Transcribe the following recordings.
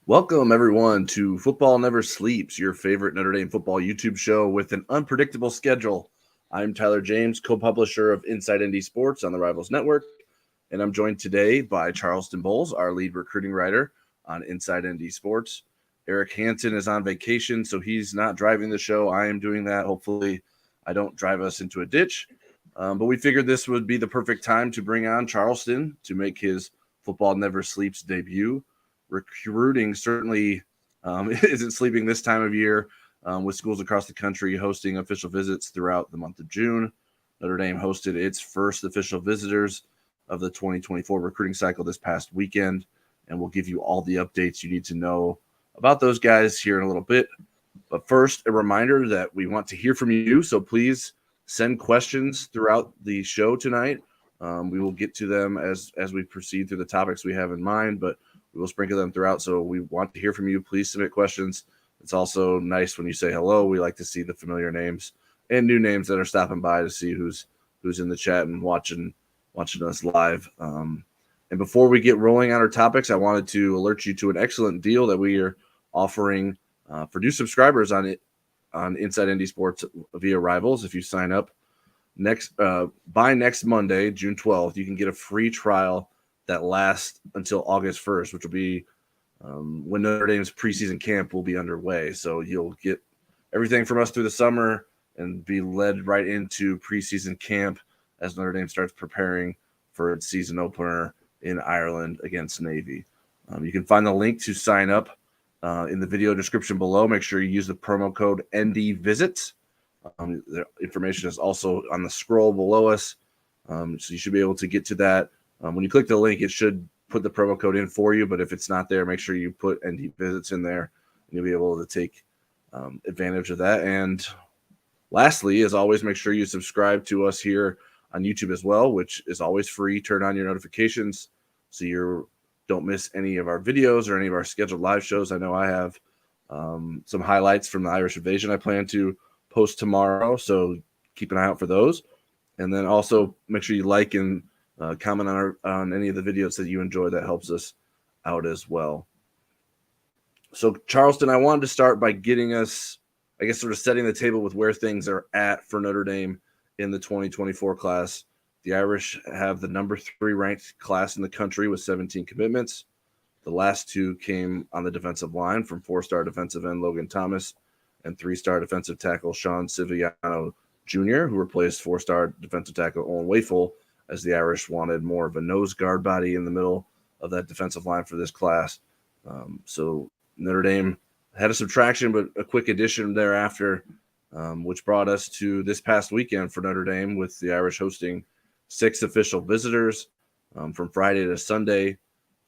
Welcome, everyone, to Football Never Sleeps, your favorite Notre Dame football YouTube show with an unpredictable schedule. I'm Tyler James, co-publisher of Inside ND Sports on the Rivals Network, and I'm joined today by Charleston Bowles, our lead recruiting writer on Inside ND Sports. Eric Hansen is on vacation, so he's not driving the show. I am doing that. Hopefully, I don't drive us into a ditch. But we figured this would be the perfect time to bring on Charleston to make his Football Never Sleeps debut. Recruiting certainly isn't sleeping this time of year, with schools across the country hosting official visits throughout the month of June. Notre Dame hosted its first official visitors of the 2024 recruiting cycle this past weekend, and we'll give you all the updates you need to know about those guys here in a little bit. But first, a reminder that we want to hear from you, so please send questions throughout the show tonight. We will get to them as we proceed through the topics we have in mind, but we will sprinkle them throughout. So we want to hear from you. Please submit questions. It's also nice when you say hello. We like to see the familiar names and new names that are stopping by to see who's in the chat and watching us live. And before we get rolling on our topics, I wanted to alert you to an excellent deal that we are offering for new subscribers on Inside ND Sports via Rivals. If you sign up by next Monday, June 12th, you can get a free trial that lasts until August 1st, which will be when Notre Dame's preseason camp will be underway. So you'll get everything from us through the summer and be led right into preseason camp as Notre Dame starts preparing for its season opener in Ireland against Navy. You can find the link to sign up in the video description below. Make sure you use the promo code NDVisits. The information is also on the scroll below us, so you should be able to get to that. When you click the link, it should put the promo code in for you, but if it's not there, make sure you put ND Visits in there, and you'll be able to take advantage of that. And lastly, as always, make sure you subscribe to us here on YouTube as well, which is always free. Turn on your notifications so you don't miss any of our videos or any of our scheduled live shows. I know I have some highlights from the Irish Invasion I plan to post tomorrow, so keep an eye out for those. And then also make sure you like and comment on any of the videos that you enjoy. That helps us out as well. So, Charleston, I wanted to start by getting us, I guess, sort of setting the table with where things are at for Notre Dame in the 2024 class. The Irish have the number 3 ranked class in the country with 17 commitments. The last 2 came on the defensive line from 4-star defensive end Logan Thomas and 3-star defensive tackle Sean Civiano Jr., who replaced 4-star defensive tackle Owen Wafel, as the Irish wanted more of a nose guard body in the middle of that defensive line for this class. So Notre Dame had a subtraction, but a quick addition thereafter, which brought us to this past weekend for Notre Dame, with the Irish hosting 6 official visitors from Friday to Sunday.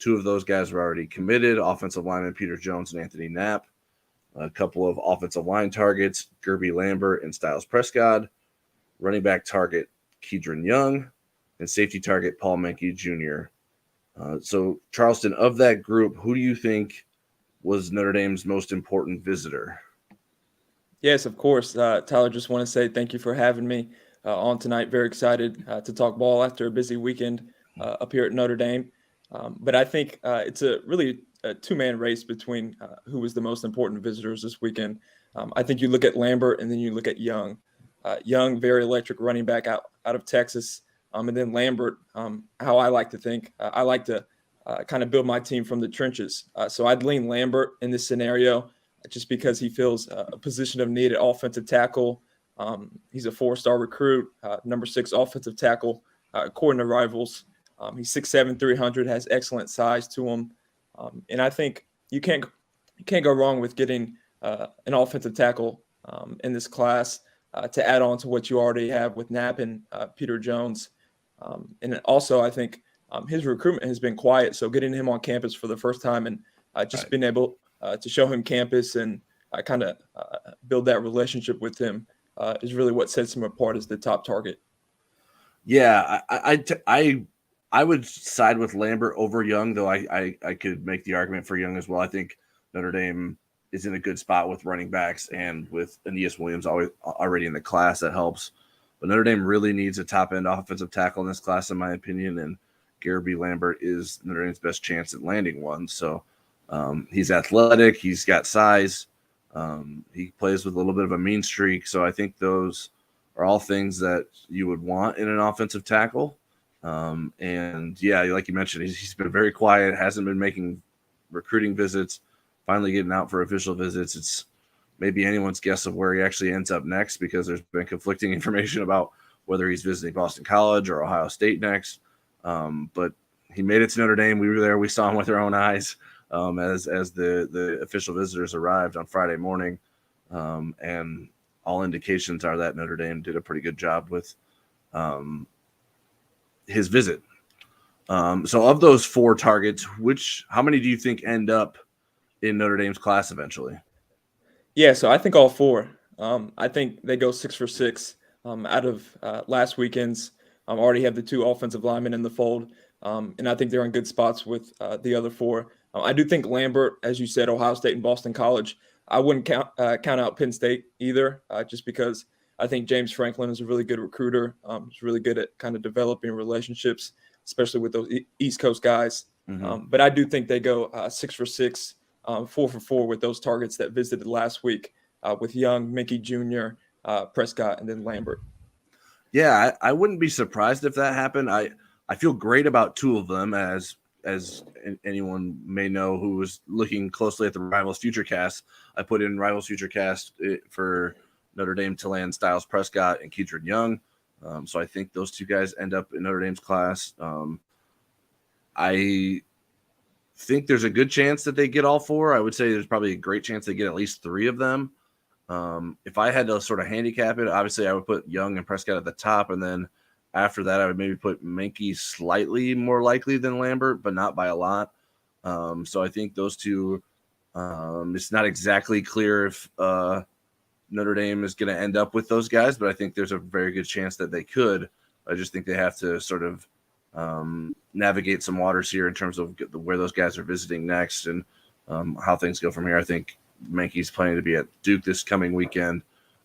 2 of those guys were already committed: offensive lineman Peter Jones and Anthony Knapp. A couple of offensive line targets, Gilbert Lambert and Styles Prescott. Running back target, Kedron Young. And safety target, Paul Menke Jr. So, Charleston, of that group, who do you think was Notre Dame's most important visitor? Yes, of course. Tyler, just want to say thank you for having me on tonight. Very excited to talk ball after a busy weekend up here at Notre Dame. But I think it's really a two-man race between who was the most important visitors this weekend. I think you look at Lambert and then you look at Young. Young, very electric running back out of Texas. And then Lambert, how I like to think, I like to kind of build my team from the trenches. So I'd lean Lambert in this scenario just because he fills a position of need at offensive tackle. He's a 4-star recruit, number 6 offensive tackle, according to Rivals. He's 6'7", 300, has excellent size to him. And I think you can't go wrong with getting an offensive tackle in this class to add on to what you already have with Knapp and Peter Jones. And also, I think his recruitment has been quiet. So getting him on campus for the first time and just being able to show him campus and kind of build that relationship with him is really what sets him apart as the top target. Yeah, I would side with Lambert over Young, though I could make the argument for Young as well. I think Notre Dame is in a good spot with running backs, and with Aeneas Williams already in the class, that helps. But Notre Dame really needs a top-end offensive tackle in this class, in my opinion, and Gilbert Lambert is Notre Dame's best chance at landing one. So He's athletic. He's got size. He plays with a little bit of a mean streak. So I think those are all things that you would want in an offensive tackle. And yeah, like you mentioned, he's been very quiet, hasn't been making recruiting visits, finally getting out for official visits. It's maybe anyone's guess of where he actually ends up next, because there's been conflicting information about whether he's visiting Boston College or Ohio State next. But he made it to Notre Dame. We were there. We saw him with our own eyes as the official visitors arrived on Friday morning. And all indications are that Notre Dame did a pretty good job with his visit. So of those 4 targets, how many do you think end up in Notre Dame's class eventually? Yeah, so I think all 4. I think they go 6 for 6 out of last weekend's. Already have the 2 offensive linemen in the fold, and I think they're in good spots with the other 4. I do think Lambert, as you said, Ohio State and Boston College. I wouldn't count out Penn State either, just because I think James Franklin is a really good recruiter. He's really good at kind of developing relationships, especially with those East Coast guys. Mm-hmm. But I do think they go 6 for 6, 4 for 4 with those targets that visited last week with Young, Mickey Jr., Prescott, and then Lambert. Yeah, I wouldn't be surprised if that happened. I feel great about 2 of them, as anyone may know who was looking closely at the Rivals Futurecast. I put in Rivals Futurecast for Notre Dame to land Styles Prescott and Keidron Young. So I think those 2 guys end up in Notre Dame's class. I think there's a good chance that they get all 4. I would say there's probably a great chance they get at least 3 of them. If I had to sort of handicap it, obviously I would put Young and Prescott at the top, and then after that I would maybe put Menke slightly more likely than Lambert, but not by a lot. So I think those 2, it's not exactly clear if Notre Dame is going to end up with those guys, but I think there's a very good chance that they could. I just think they have to sort of navigate some waters here in terms of where those guys are visiting next and how things go from here. I think Menke's planning to be at Duke this coming weekend.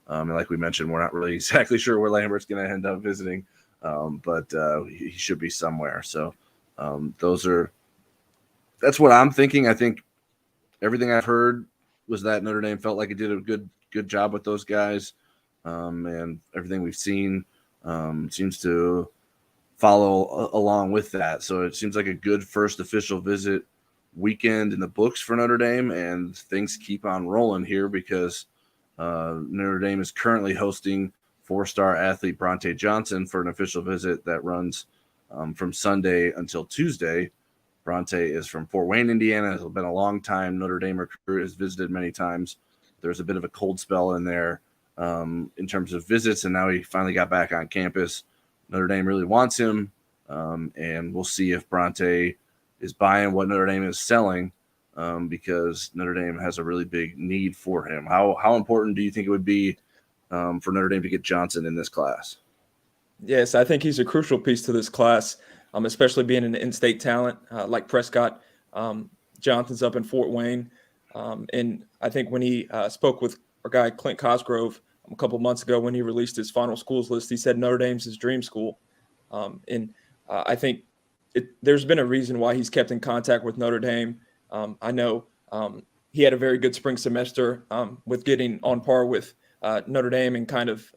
And like we mentioned, we're not really exactly sure where Lambert's going to end up visiting, but he should be somewhere. So that's what I'm thinking. I think everything I've heard was that Notre Dame felt like it did a good job with those guys. And everything we've seen seems to follow along with that. So it seems like a good first official visit weekend in the books for Notre Dame, and things keep on rolling here because Notre Dame is currently hosting 4-star athlete Bronte Johnson for an official visit that runs from Sunday until Tuesday. Bronte is from Fort Wayne, Indiana. Has been a long time Notre Dame recruit, has visited many times. There's a bit of a cold spell in there in terms of visits, and now he finally got back on campus. Notre Dame really wants him, and we'll see if Bronte is buying what Notre Dame is selling, because Notre Dame has a really big need for him. How important do you think it would be for Notre Dame to get Johnson in this class? Yes, I think he's a crucial piece to this class, especially being an in-state talent like Prescott. Johnson's up in Fort Wayne. And I think when he spoke with our guy Clint Cosgrove a couple months ago when he released his final schools list, he said Notre Dame's his dream school. I think there's been a reason why he's kept in contact with Notre Dame. I know he had a very good spring semester with getting on par with Notre Dame and kind of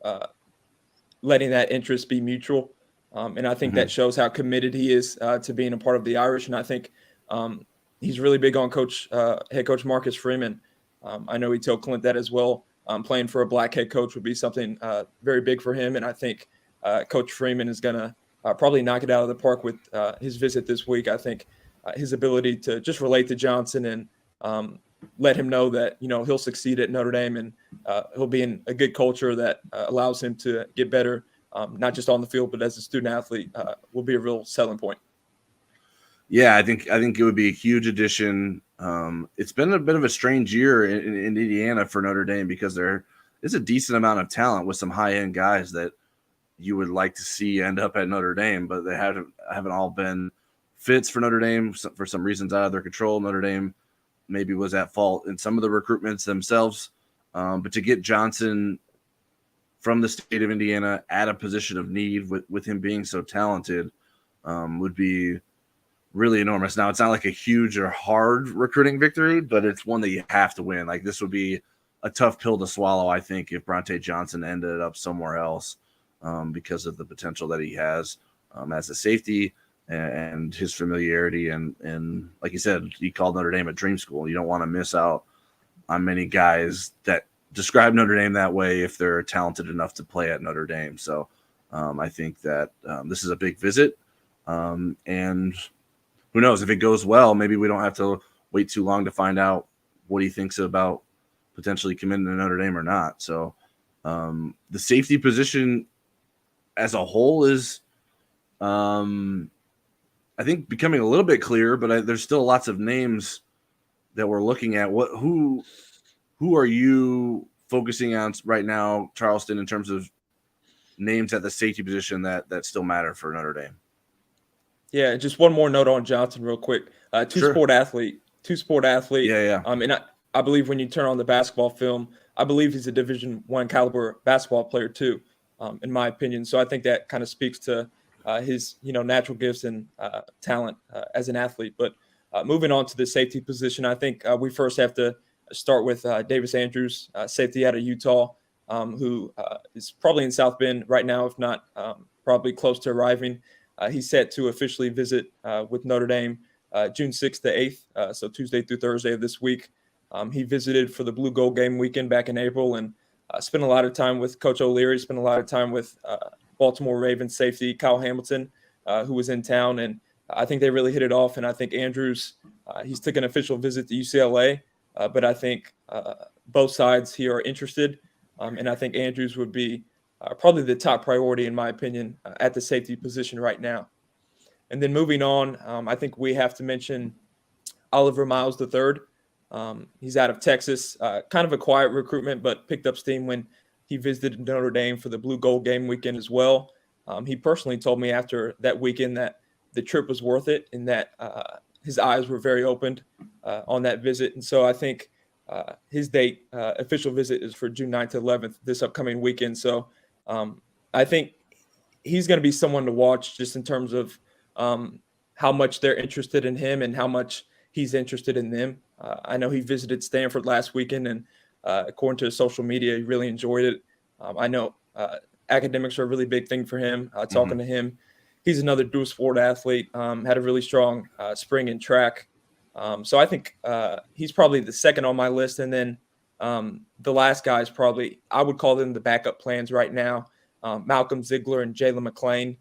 letting that interest be mutual. And I think that shows how committed he is to being a part of the Irish. And I think he's really big on head coach Marcus Freeman. I know he told Clint that as well. Playing for a black head coach would be something very big for him. And I think Coach Freeman is going to probably knock it out of the park with his visit this week. I think his ability to just relate to Johnson and let him know that, he'll succeed at Notre Dame and he'll be in a good culture that allows him to get better, not just on the field, but as a student athlete, will be a real selling point. Yeah, I think it would be a huge addition. It's been a bit of a strange year in Indiana for Notre Dame because there is a decent amount of talent with some high-end guys that you would like to see end up at Notre Dame, but they haven't all been fits for Notre Dame for some reasons out of their control. Notre Dame maybe was at fault in some of the recruitments themselves, but to get Johnson from the state of Indiana at a position of need with him being so talented would be really enormous. Now, it's not like a huge or hard recruiting victory, but it's one that you have to win. Like, this would be a tough pill to swallow, I think, if Bronte Johnson ended up somewhere else, because of the potential that he has as a safety and his familiarity. And like you said, he called Notre Dame a dream school. You don't want to miss out on many guys that describe Notre Dame that way if they're talented enough to play at Notre Dame. So I think that this is a big visit. And who knows, if it goes well, maybe we don't have to wait too long to find out what he thinks about potentially committing to Notre Dame or not. So the safety position as a whole is, I think, becoming a little bit clearer, but there's still lots of names that we're looking at. Who are you focusing on right now, Charleston, in terms of names at the safety position that still matter for Notre Dame? Yeah, just one more note on Johnson real quick. Two-sport athlete. Yeah. And I believe when you turn on the basketball film, I believe he's a Division I caliber basketball player too, in my opinion. So I think that kind of speaks to his natural gifts and talent as an athlete. But moving on to the safety position, I think we first have to start with Davis Andrews, safety out of Utah, who is probably in South Bend right now, if not probably close to arriving. He's set to officially visit with Notre Dame June 6th to 8th, so Tuesday through Thursday of this week. He visited for the Blue Gold game weekend back in April and spent a lot of time with Coach O'Leary, spent a lot of time with Baltimore Ravens safety Kyle Hamilton, who was in town. And I think they really hit it off. And I think Andrews, he's took an official visit to UCLA, but I think both sides here are interested. And I think Andrews would be probably the top priority, in my opinion, at the safety position right now. And then moving on, I think we have to mention Oliver Miles III. He's out of Texas, kind of a quiet recruitment, but picked up steam when he visited Notre Dame for the Blue Gold game weekend as well. He personally told me after that weekend that the trip was worth it and that his eyes were very opened on that visit. And so I think his date, official visit, is for June 9th to 11th, this upcoming weekend. So I think he's going to be someone to watch just in terms of how much they're interested in him and how much he's interested in them. I know he visited Stanford last weekend, and according to his social media, he really enjoyed it. I know academics are a really big thing for him. Talking to him, he's another dual sport athlete, had a really strong spring in track. So I think he's probably the second on my list. And then the last guy is probably, I would call them the backup plans right now, Malcolm Ziegler and Jalen McClain,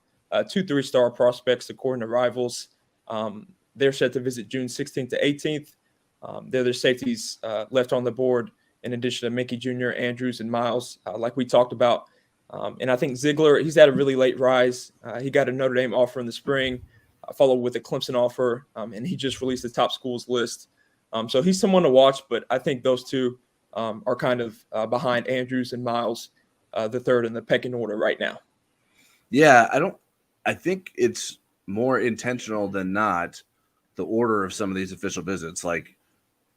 2 3-star prospects according to Rivals. They're set to visit June 16th to 18th. They're their safeties left on the board, in addition to Mickey Jr., Andrews, and Miles, like we talked about. And I think Ziegler, he's had a really late rise. He got a Notre Dame offer in the spring, followed with a Clemson offer, and he just released the top schools list. So he's someone to watch, but I think those two are kind of behind Andrews and Miles, the third in the pecking order right now. Yeah, I think it's more intentional than not, the order of some of these official visits. Like,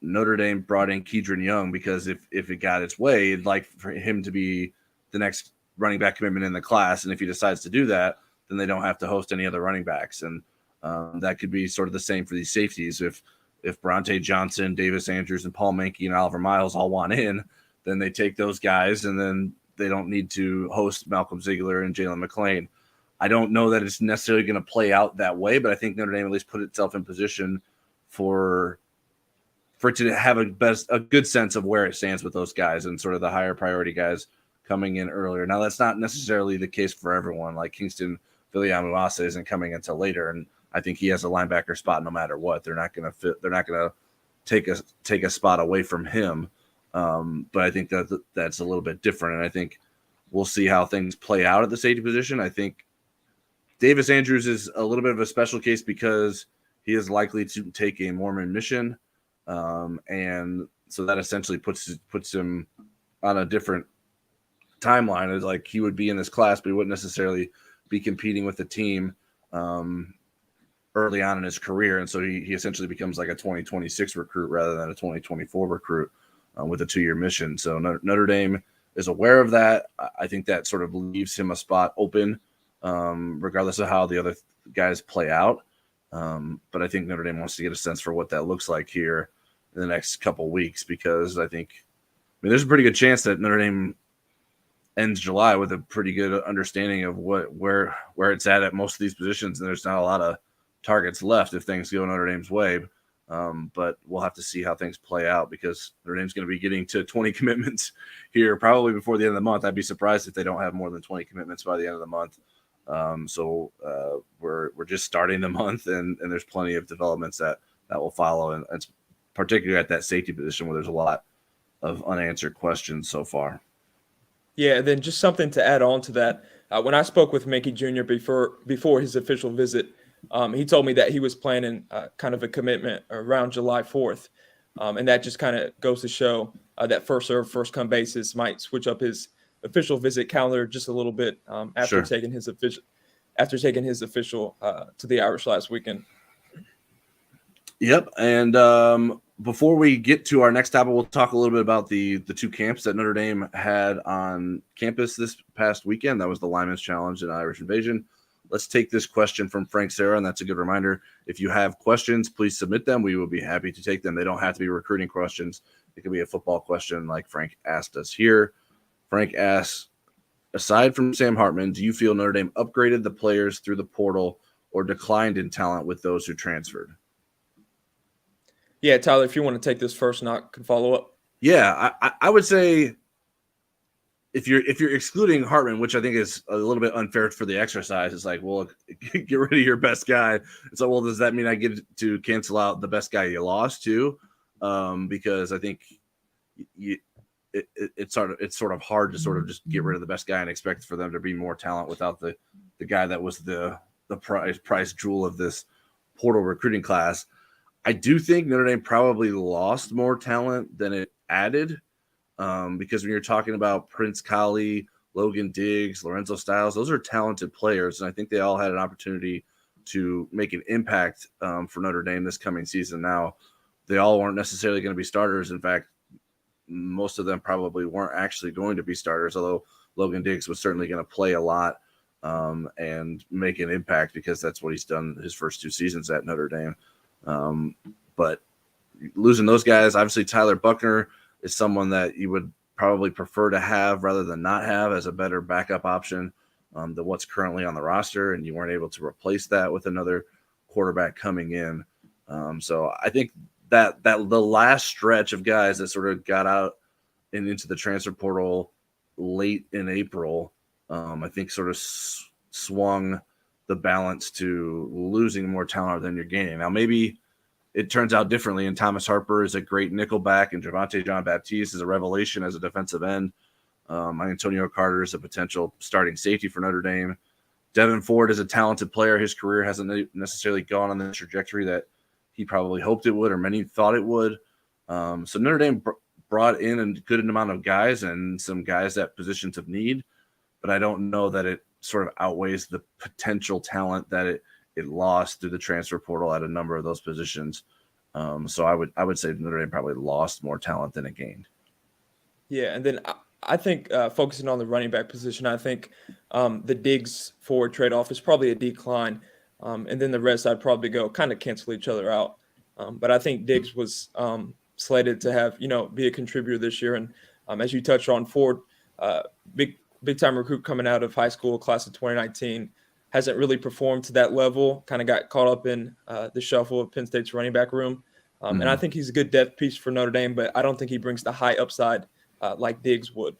Notre Dame brought in Kedron Young because if it got its way, it'd like for him to be the next running back commitment in the class. And if he decides to do that, then they don't have to host any other running backs. And that could be sort of the same for these safeties. If Bronte Johnson, Davis Andrews, and Paul Mankey and Oliver Miles all want in, then they take those guys, and then they don't need to host Malcolm Ziegler and Jalen McClain. I don't know that it's necessarily going to play out that way, but I think Notre Dame at least put itself in position for it to have a good sense of where it stands with those guys and sort of the higher priority guys coming in earlier. Now, that's not necessarily the case for everyone. Like, Kingston Viliamuasa isn't coming until later, and I think he has a linebacker spot no matter what. They're not going to take a spot away from him. But I think that's a little bit different, and I think we'll see how things play out at the safety position. I think Davis Andrews is a little bit of a special case because he is likely to take a Mormon mission, and so that essentially puts him on a different timeline. It's like he would be in this class, but he wouldn't necessarily be competing with the team early on in his career, and so he essentially becomes like a 2026 recruit rather than a 2024 recruit with a 2-year mission. So Notre Dame is aware of that. I think that sort of leaves him a spot open, regardless of how the other guys play out. But I think Notre Dame wants to get a sense for what that looks like here in the next couple weeks, because I mean, there's a pretty good chance that Notre Dame ends July with a pretty good understanding of where it's at most of these positions, and there's not a lot of targets left if things go Notre Dame's way. But we'll have to see how things play out, because Notre Dame's going to be getting to 20 commitments here probably before the end of the month. I'd be surprised if they don't have more than 20 commitments by the end of the month. So we're just starting the month, and there's plenty of developments that will follow, and it's particularly at that safety position where there's a lot of unanswered questions so far. Yeah, then just something to add on to that. When I spoke with Micah Jr. before his official visit, he told me that he was planning kind of a commitment around July 4th. And that just kind of goes to show that first serve, first come basis might switch up his official visit calendar just a little bit after taking his official to the Irish last weekend. Yep. And before we get to our next topic, we'll talk a little bit about the two camps that Notre Dame had on campus this past weekend. That was the Lineman's Challenge and Irish Invasion. Let's take this question from Frank Sarah, and that's a good reminder. If you have questions, please submit them. We will be happy to take them. They don't have to be recruiting questions. It could be a football question like Frank asked us here. Frank asks, aside from Sam Hartman, do you feel Notre Dame upgraded the players through the portal or declined in talent with those who transferred? Yeah, Tyler, if you want to take this first, and I can follow up. Yeah, I would say if you're excluding Hartman, which I think is a little bit unfair for the exercise, it's like, well, get rid of your best guy. It's like, well, does that mean I get to cancel out the best guy you lost too? Because I think it's sort of hard to sort of just get rid of the best guy and expect for them to be more talent without the guy that was the prize jewel of this portal recruiting class. I do think Notre Dame probably lost more talent than it added, because when you're talking about Prince Colley, Logan Diggs, Lorenzo Styles, those are talented players, and I think they all had an opportunity to make an impact for Notre Dame this coming season. Now, they all weren't necessarily going to be starters. In fact, most of them probably weren't actually going to be starters, although Logan Diggs was certainly going to play a lot and make an impact, because that's what he's done his first two seasons at Notre Dame. But losing those guys, obviously Tyler Buckner is someone that you would probably prefer to have rather than not have as a better backup option than what's currently on the roster, and you weren't able to replace that with another quarterback coming in. So I think that the last stretch of guys that sort of got out and into the transfer portal late in April, I think sort of swung the balance to losing more talent than you're gaining. Now, maybe it turns out differently, and Thomas Harper is a great nickelback, and Javonte Jean-Baptiste is a revelation as a defensive end. Antonio Carter is a potential starting safety for Notre Dame. Devin Ford is a talented player. His career hasn't necessarily gone on the trajectory that he probably hoped it would, or many thought it would. So Notre Dame brought in a good amount of guys and some guys at positions of need, but I don't know that it sort of outweighs the potential talent that it lost through the transfer portal at a number of those positions. So I would say Notre Dame probably lost more talent than it gained. Yeah, and then I think focusing on the running back position, I think the Diggs Ford trade-off is probably a decline. And then the rest I'd probably go kind of cancel each other out. But I think Diggs was slated to have, be a contributor this year. And as you touched on, Ford, big time recruit coming out of high school, class of 2019, hasn't really performed to that level, kind of got caught up in the shuffle of Penn State's running back room. And I think he's a good depth piece for Notre Dame, but I don't think he brings the high upside like Diggs would.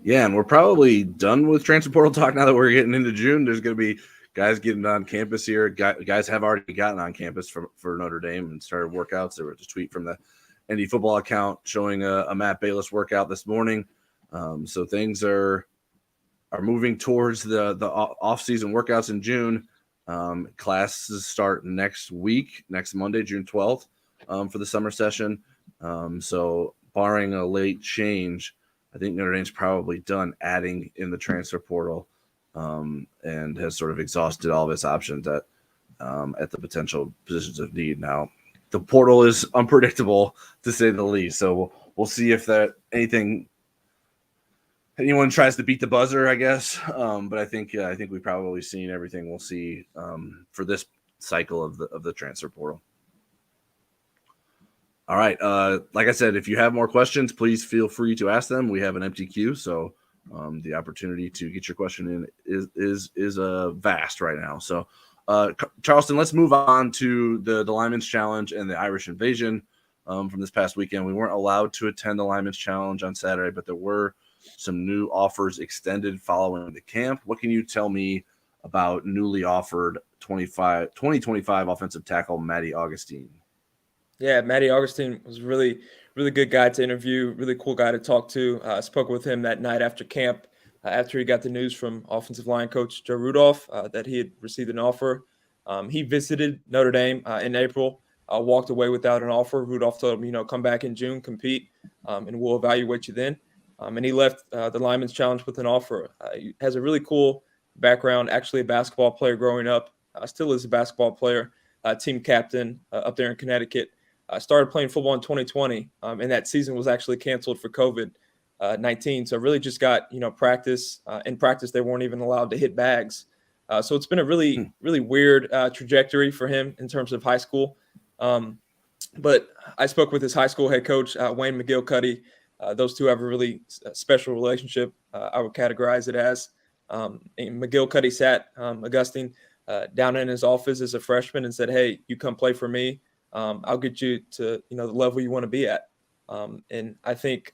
Yeah, and we're probably done with transfer portal talk now that we're getting into June. There's going to be guys getting on campus here. Guys have already gotten on campus for Notre Dame and started workouts. There was a tweet from the ND football account showing a Matt Bayless workout this morning. So things are moving towards the off-season workouts in June. Classes start next Monday, June 12th, for the summer session. So barring a late change, I think Notre Dame's probably done adding in the transfer portal and has sort of exhausted all of its options at the potential positions of need. Now, the portal is unpredictable, to say the least. So we'll see if anyone tries to beat the buzzer, I guess. But I think we've probably seen everything we'll see for this cycle of the transfer portal. All right. Like I said, if you have more questions, please feel free to ask them. We have an empty queue, so the opportunity to get your question in is vast right now. So, Charleston, let's move on to the Lineman's Challenge and the Irish Invasion from this past weekend. We weren't allowed to attend the Lineman's Challenge on Saturday, but there were some new offers extended following the camp. What can you tell me about newly offered 2025 offensive tackle Matty Augustine? Yeah, Matty Augustine was really good guy to interview, really cool guy to talk to. I spoke with him that night after camp, after he got the news from offensive line coach Joe Rudolph that he had received an offer. He visited Notre Dame in April, walked away without an offer. Rudolph told him, come back in June, compete, and we'll evaluate you then. And he left the Lineman's Challenge with an offer. He has a really cool background, actually a basketball player growing up, still is a basketball player, team captain up there in Connecticut. I started playing football in 2020, and that season was actually canceled for COVID-19. So really just got, practice. In practice, they weren't even allowed to hit bags. So it's been a really weird trajectory for him in terms of high school. But I spoke with his high school head coach, Wayne McGillicuddy. Those two have a really special relationship, I would categorize it as. And McGillicuddy sat Augustine down in his office as a freshman and said, hey, you come play for me. I'll get you to, the level you want to be at. And I think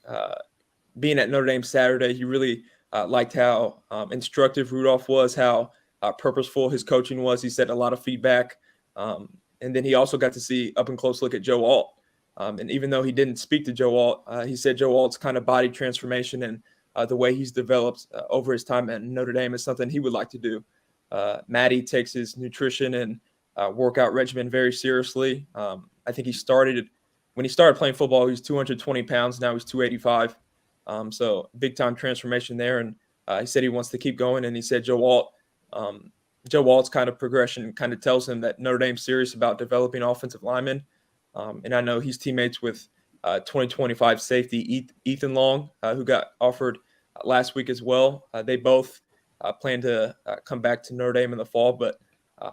being at Notre Dame Saturday, he really liked how instructive Rudolph was, how purposeful his coaching was. He said a lot of feedback. And then he also got to see up and close look at Joe Alt. And even though he didn't speak to Joe Alt, he said Joe Alt's kind of body transformation and the way he's developed over his time at Notre Dame is something he would like to do. Matty takes his nutrition and workout regimen very seriously. I think when he started playing football, he was 220 pounds. Now he's 285. So big time transformation there. And he said he wants to keep going. And he said Joe Alt's kind of progression kind of tells him that Notre Dame's serious about developing offensive linemen. And I know he's teammates with 2025 safety Ethan Long, who got offered last week as well. They both plan to come back to Notre Dame in the fall, but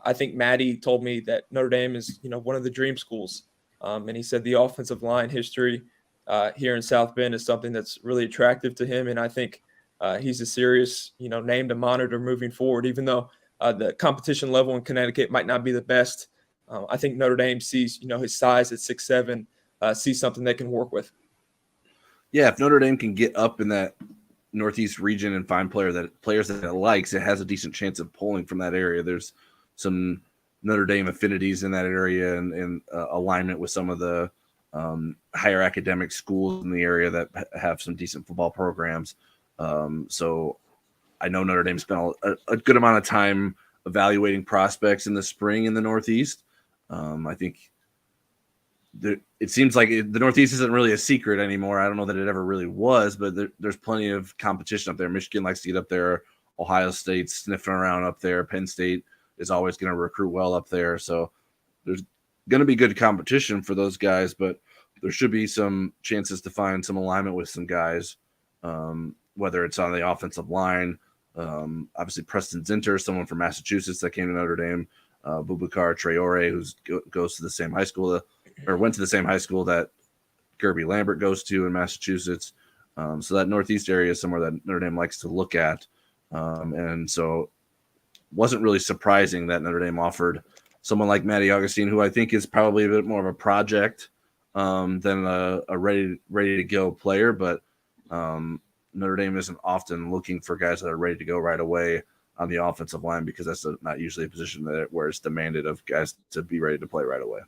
I think Matty told me that Notre Dame is, one of the dream schools. And he said the offensive line history here in South Bend is something that's really attractive to him. And I think he's a serious, name to monitor moving forward, even though the competition level in Connecticut might not be the best. I think Notre Dame sees, his size at 6'7", sees something they can work with. Yeah, if Notre Dame can get up in that Northeast region and find players that it likes, it has a decent chance of pulling from that area. There's some Notre Dame affinities in that area and alignment with some of the higher academic schools in the area that have some decent football programs. So I know Notre Dame spent a good amount of time evaluating prospects in the spring in the Northeast. I think it seems like the Northeast isn't really a secret anymore. I don't know that it ever really was, but there's plenty of competition up there. Michigan likes to get up there. Ohio State's sniffing around up there. Penn State is always going to recruit well up there. So there's going to be good competition for those guys, but there should be some chances to find some alignment with some guys, whether it's on the offensive line. Obviously, Preston Zinter, someone from Massachusetts that came to Notre Dame. Boubacar Traore, who goes to the same high school or went to the same high school that Gerby Lambert goes to in Massachusetts. So that Northeast area is somewhere that Notre Dame likes to look at. And so wasn't really surprising that Notre Dame offered someone like Matty Augustine, who I think is probably a bit more of a project than a ready to go player. But Notre Dame isn't often looking for guys that are ready to go right away on the offensive line because that's not usually a position where it's demanded of guys to be ready to play right away.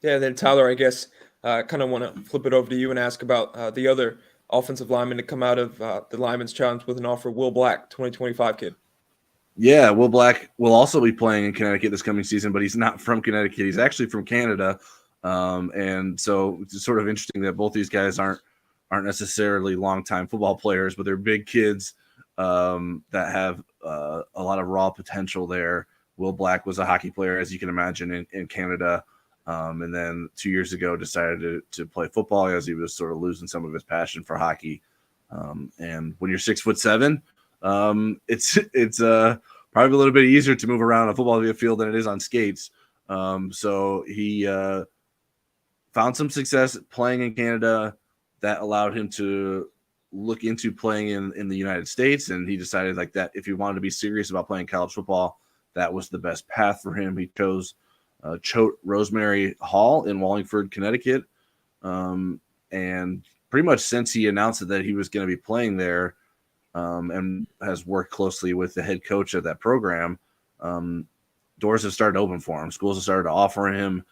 Yeah, then Tyler, I guess kind of want to flip it over to you and ask about the other offensive lineman to come out of the Lineman's Challenge with an offer, Will Black, 2025 kid. Yeah, Will Black will also be playing in Connecticut this coming season, but he's not from Connecticut. He's actually from Canada. And so it's sort of interesting that both these guys aren't necessarily longtime football players, but they're big kids that have a lot of raw potential there. Will Black was a hockey player, as you can imagine, in Canada. And then 2 years ago decided to play football as he was sort of losing some of his passion for hockey. And when you're 6'7", it's probably a little bit easier to move around a football field than it is on skates. So he found some success playing in Canada that allowed him to look into playing in the United States. And he decided like that if he wanted to be serious about playing college football, that was the best path for him. He chose Choate Rosemary Hall in Wallingford, Connecticut. And pretty much since he announced that he was going to be playing there, and has worked closely with the head coach of that program, doors have started to open for him. Schools have started to offer him.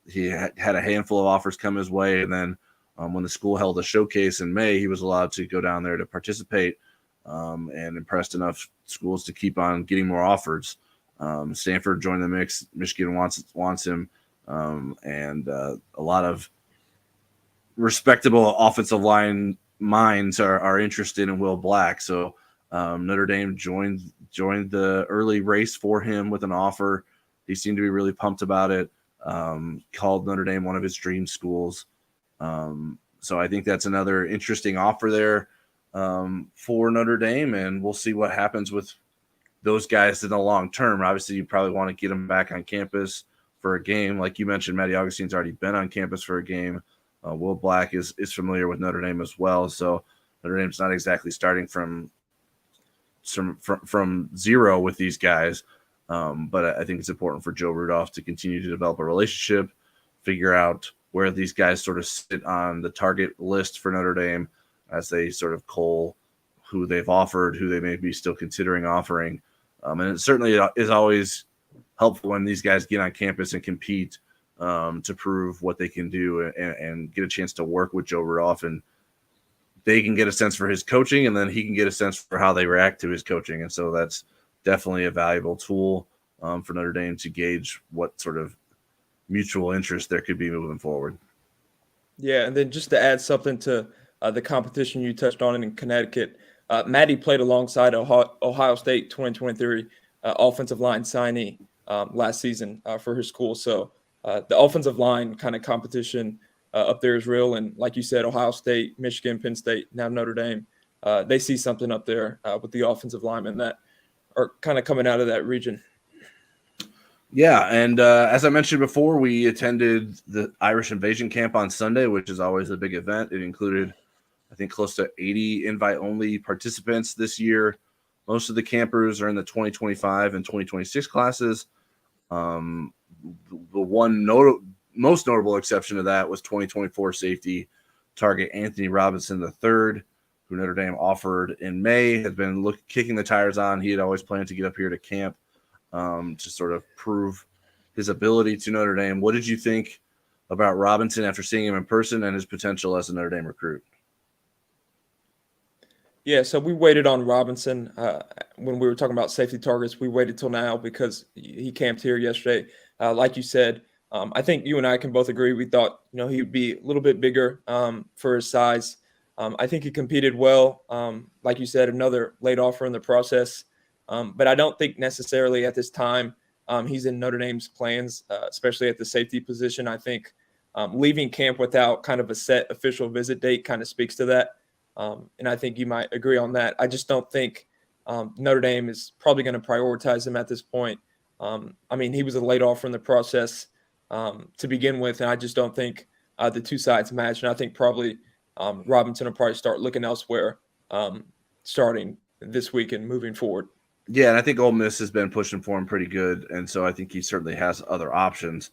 He had a handful of offers come his way, and then when the school held a showcase in May, he was allowed to go down there to participate, and impressed enough schools to keep on getting more offers. Stanford joined the mix. Michigan wants him, and a lot of respectable offensive line minds are interested in Will Black. So Notre Dame joined the early race for him with an offer. He seemed to be really pumped about it. Called Notre Dame one of his dream schools. So I think that's another interesting offer there for Notre Dame, and we'll see what happens with those guys in the long term. Obviously, you probably want to get them back on campus for a game. Like you mentioned, Matty Augustine's already been on campus for a game. Will Black is familiar with Notre Dame as well. So Notre Dame's not exactly starting from zero with these guys. But I think it's important for Joe Rudolph to continue to develop a relationship, figure out where these guys sort of sit on the target list for Notre Dame as they sort of cull who they've offered, who they may be still considering offering. And it certainly is always helpful when these guys get on campus and compete to prove what they can do and get a chance to work with Joe Rudolph, and they can get a sense for his coaching, and then he can get a sense for how they react to his coaching. And so that's definitely a valuable tool for Notre Dame to gauge what sort of mutual interest there could be moving forward. Yeah, and then just to add something to the competition you touched on in Connecticut, Maddie played alongside Ohio State 2023 offensive line signee last season for his school. So the offensive line kind of competition up there is real. And like you said, Ohio State, Michigan, Penn State, now Notre Dame, they see something up there with the offensive linemen that are kind of coming out of that region. Yeah, and as I mentioned before, we attended the Irish Invasion Camp on Sunday, which is always a big event. It included, I think, close to 80 invite-only participants this year. Most of the campers are in the 2025 and 2026 classes. The one most notable exception to that was 2024 safety target Anthony Robinson III, who Notre Dame offered in May, has been kicking the tires on. He had always planned to get up here to camp to sort of prove his ability to Notre Dame. What did you think about Robinson after seeing him in person and his potential as a Notre Dame recruit? Yeah, so we waited on Robinson when we were talking about safety targets. We waited till now because he camped here yesterday. Like you said, I think you and I can both agree. We thought, he would be a little bit bigger for his size. I think he competed well. Like you said, another late offer in the process. But I don't think necessarily at this time he's in Notre Dame's plans, especially at the safety position. I think leaving camp without kind of a set official visit date kind of speaks to that. And I think you might agree on that. I just don't think Notre Dame is probably going to prioritize him at this point. He was a late offer in the process to begin with, and I just don't think the two sides match. And I think probably Robinson will probably start looking elsewhere starting this week and moving forward. Yeah, and I think Ole Miss has been pushing for him pretty good, and so I think he certainly has other options.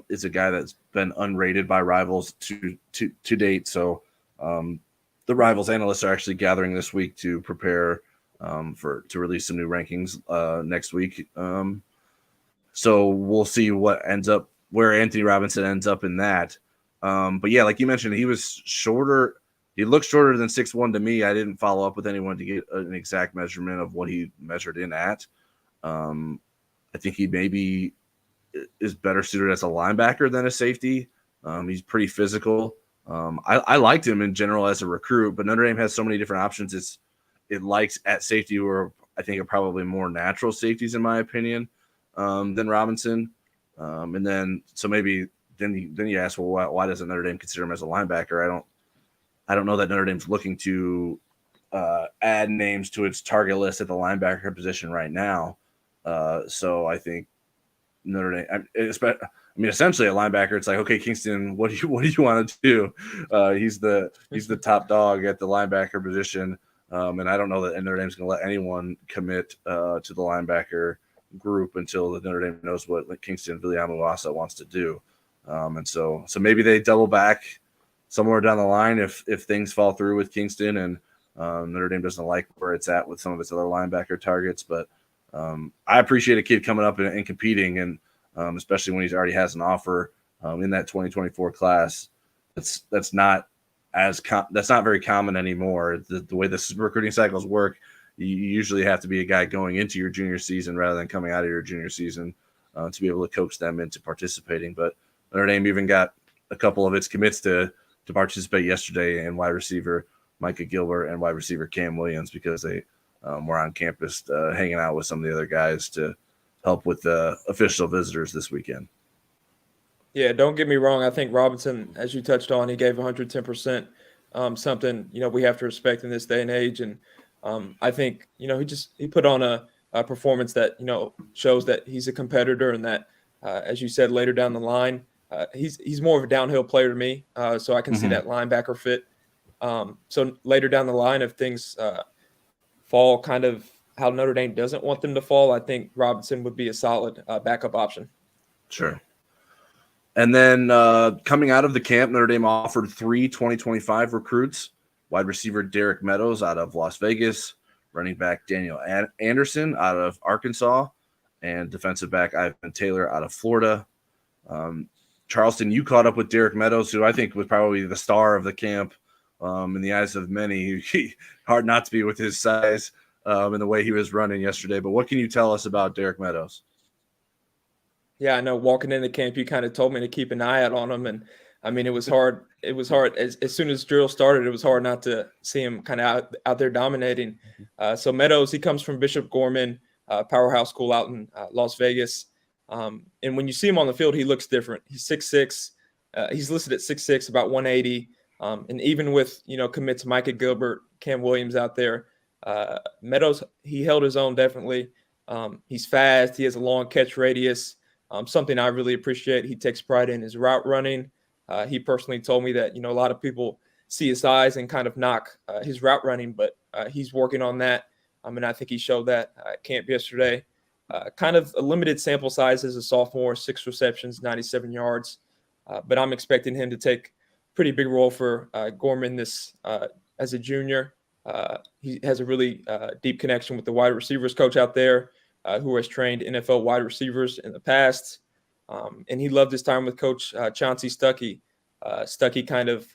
It's a guy that's been unrated by rivals to date, so the Rivals analysts are actually gathering this week to prepare to release some new rankings next week. So we'll see where Anthony Robinson ends up in that. But yeah, like you mentioned, he was shorter. He looked shorter than 6'1" to me. I didn't follow up with anyone to get an exact measurement of what he measured in at. I think he maybe is better suited as a linebacker than a safety. He's pretty physical. I liked him in general as a recruit, but Notre Dame has so many different options. It likes at safety, who I think are probably more natural safeties in my opinion than Robinson. And then so maybe then you ask, well, why doesn't Notre Dame consider him as a linebacker? I don't know that Notre Dame's looking to add names to its target list at the linebacker position right now. So I think Notre Dame, essentially a linebacker. It's like, okay, Kingston, what do you want to do? He's the top dog at the linebacker position, and I don't know that Notre Dame's going to let anyone commit to the linebacker group until the Notre Dame knows what Kingston Viliamu-Asa wants to do. And so maybe they double back somewhere down the line if things fall through with Kingston and Notre Dame doesn't like where it's at with some of its other linebacker targets. But I appreciate a kid coming up and competing, and especially when he already has an offer in that 2024 class. That's not very common anymore. The way the recruiting cycles work, you usually have to be a guy going into your junior season rather than coming out of your junior season to be able to coax them into participating. But Notre Dame even got a couple of its commits to participate yesterday in wide receiver Micah Gilbert and wide receiver Cam Williams because they were on campus hanging out with some of the other guys to help with the official visitors this weekend. Yeah, don't get me wrong. I think Robinson, as you touched on, he gave 110%, something, we have to respect in this day and age. And I think, he put on a performance that, shows that he's a competitor and that, as you said, later down the line, he's more of a downhill player to me. So I can see that linebacker fit. So later down the line, if things fall kind of how Notre Dame doesn't want them to fall, I think Robinson would be a solid backup option. Sure. And then coming out of the camp, Notre Dame offered 3 2025 recruits: wide receiver Derek Meadows out of Las Vegas, running back Daniel Anderson out of Arkansas, and defensive back Ivan Taylor out of Florida. Charleston, you caught up with Derek Meadows, who I think was probably the star of the camp in the eyes of many. Hard not to be with his size and the way he was running yesterday. But what can you tell us about Derek Meadows? Yeah, I know walking into camp, you kind of told me to keep an eye out on him. And I mean, it was hard. It was hard. As soon as drill started, it was hard not to see him kind of out there dominating. So Meadows, he comes from Bishop Gorman, powerhouse school out in Las Vegas. And when you see him on the field, he looks different. He's 6'6". He's listed at 6'6", about 180. And even with, commits Micah Gilbert, Cam Williams out there, Meadows, he held his own definitely. He's fast. He has a long catch radius. Something I really appreciate. He takes pride in his route running. He personally told me that, a lot of people see his size and kind of knock his route running, but he's working on that. And I think he showed that at camp yesterday. Kind of a limited sample size as a sophomore, 6 receptions, 97 yards. But I'm expecting him to take a pretty big role for Gorman as a junior. He has a really deep connection with the wide receivers coach out there, who has trained NFL wide receivers in the past. And he loved his time with Coach Chauncey Stuckey. Stuckey kind of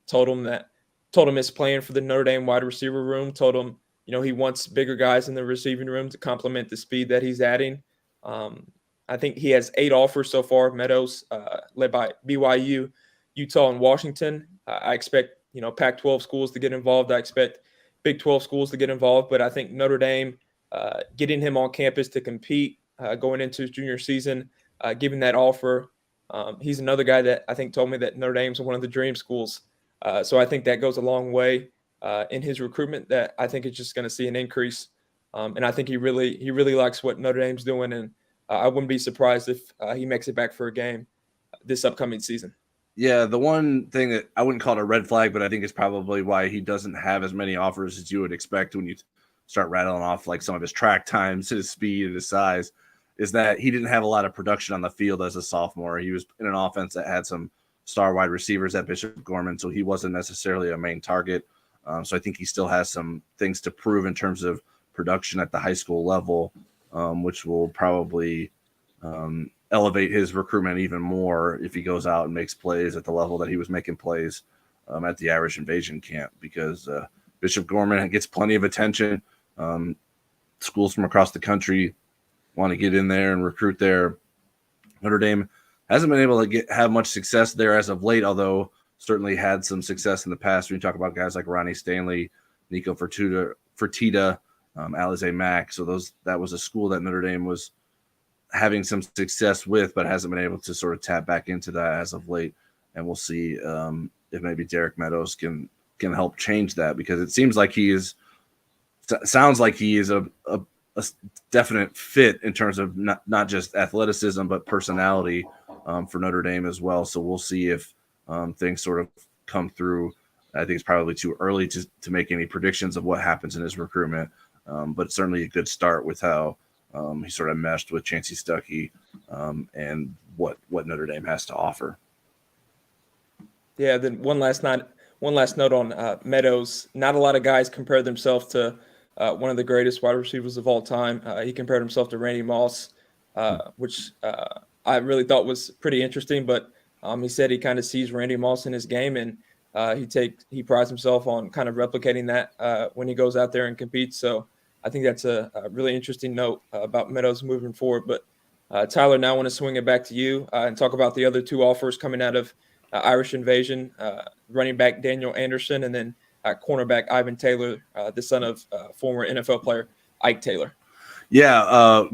told him his plan for the Notre Dame wide receiver room, told him, he wants bigger guys in the receiving room to complement the speed that he's adding. I think he has 8 offers so far, Meadows, led by BYU, Utah, and Washington. I expect, Pac-12 schools to get involved. I expect Big 12 schools to get involved. But I think Notre Dame, getting him on campus to compete going into his junior season, giving that offer. He's another guy that I think told me that Notre Dame's one of the dream schools. So I think that goes a long way in his recruitment, that I think it's just going to see an increase. And I think he really likes what Notre Dame's doing. And I wouldn't be surprised if he makes it back for a game this upcoming season. Yeah, the one thing that I wouldn't call it a red flag, but I think it's probably why he doesn't have as many offers as you would expect when you start rattling off like some of his track times, his speed, and his size, is that he didn't have a lot of production on the field as a sophomore. He was in an offense that had some star wide receivers at Bishop Gorman, so he wasn't necessarily a main target. So I think he still has some things to prove in terms of production at the high school level, which will probably elevate his recruitment even more if he goes out and makes plays at the level that he was making plays at the Irish Invasion camp, because Bishop Gorman gets plenty of attention. Schools from across the country want to get in there and recruit there. Notre Dame hasn't been able to have much success there as of late, although certainly had some success in the past. When you talk about guys like Ronnie Stanley, Nico Fertitta, Alize Mack. So that was a school that Notre Dame was having some success with, but hasn't been able to sort of tap back into that as of late. And we'll see if maybe Derek Meadows can help change that, because it seems like he is sounds like he is a definite fit in terms of not just athleticism, but personality for Notre Dame as well. So we'll see if things sort of come through. I think it's probably too early to make any predictions of what happens in his recruitment, but certainly a good start with how he sort of meshed with Chancey Stuckey and what Notre Dame has to offer. Yeah, then one last note on Meadows. Not a lot of guys compare themselves to one of the greatest wide receivers of all time. He compared himself to Randy Moss, which I really thought was pretty interesting. But he said he kind of sees Randy Moss in his game, and he prides himself on kind of replicating that when he goes out there and competes. So I think that's a really interesting note about Meadows moving forward. But Tyler, now I want to swing it back to you and talk about the other two offers coming out of Irish Invasion, running back Daniel Anderson, and then cornerback Ivan Taylor, the son of former NFL player Ike Taylor. Yeah.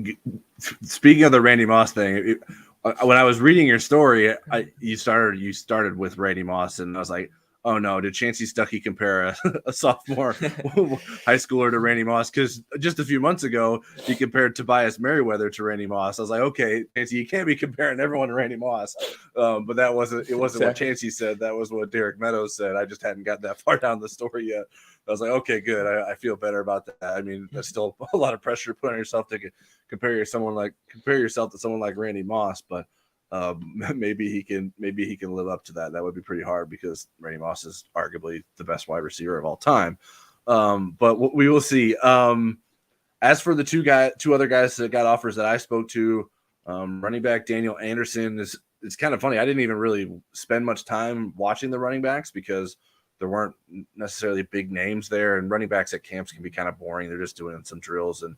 Speaking of the Randy Moss thing, when I was reading your story, you started with Randy Moss, and I was like, oh no, did Chancey Stuckey compare a sophomore high schooler to Randy Moss? Because just a few months ago, he compared Tobias Merriweather to Randy Moss. I was like, okay, Chancey, you can't be comparing everyone to Randy Moss. But that wasn't what Chancey said. That was what Derek Meadows said. I just hadn't gotten that far down the story yet. I was like, okay, good. I feel better about that. I mean, that's still a lot of pressure to put on yourself to compare yourself to someone like Randy Moss, but maybe he can live up to that. That would be pretty hard because Randy Moss is arguably the best wide receiver of all time. But we will see. As for the two other guys that got offers that I spoke to, running back Daniel Anderson it's kind of funny. I didn't even really spend much time watching the running backs because there weren't necessarily big names there, and running backs at camps can be kind of boring. They're just doing some drills, and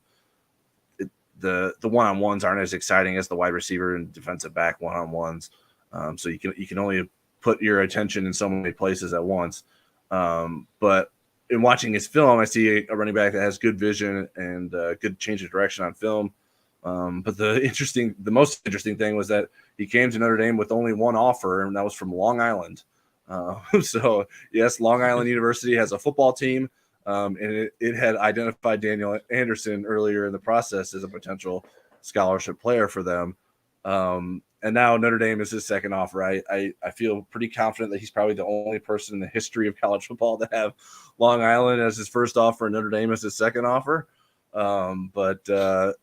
the one-on-ones aren't as exciting as the wide receiver and defensive back one-on-ones. So you can only put your attention in so many places at once. But in watching his film, I see a running back that has good vision and good change of direction on film. But the most interesting thing was that he came to Notre Dame with only one offer, and that was from Long Island. So yes, Long Island University has a football team. And it had identified Daniel Anderson earlier in the process as a potential scholarship player for them. And now Notre Dame is his second offer. I feel pretty confident that he's probably the only person in the history of college football to have Long Island as his first offer and Notre Dame as his second offer. But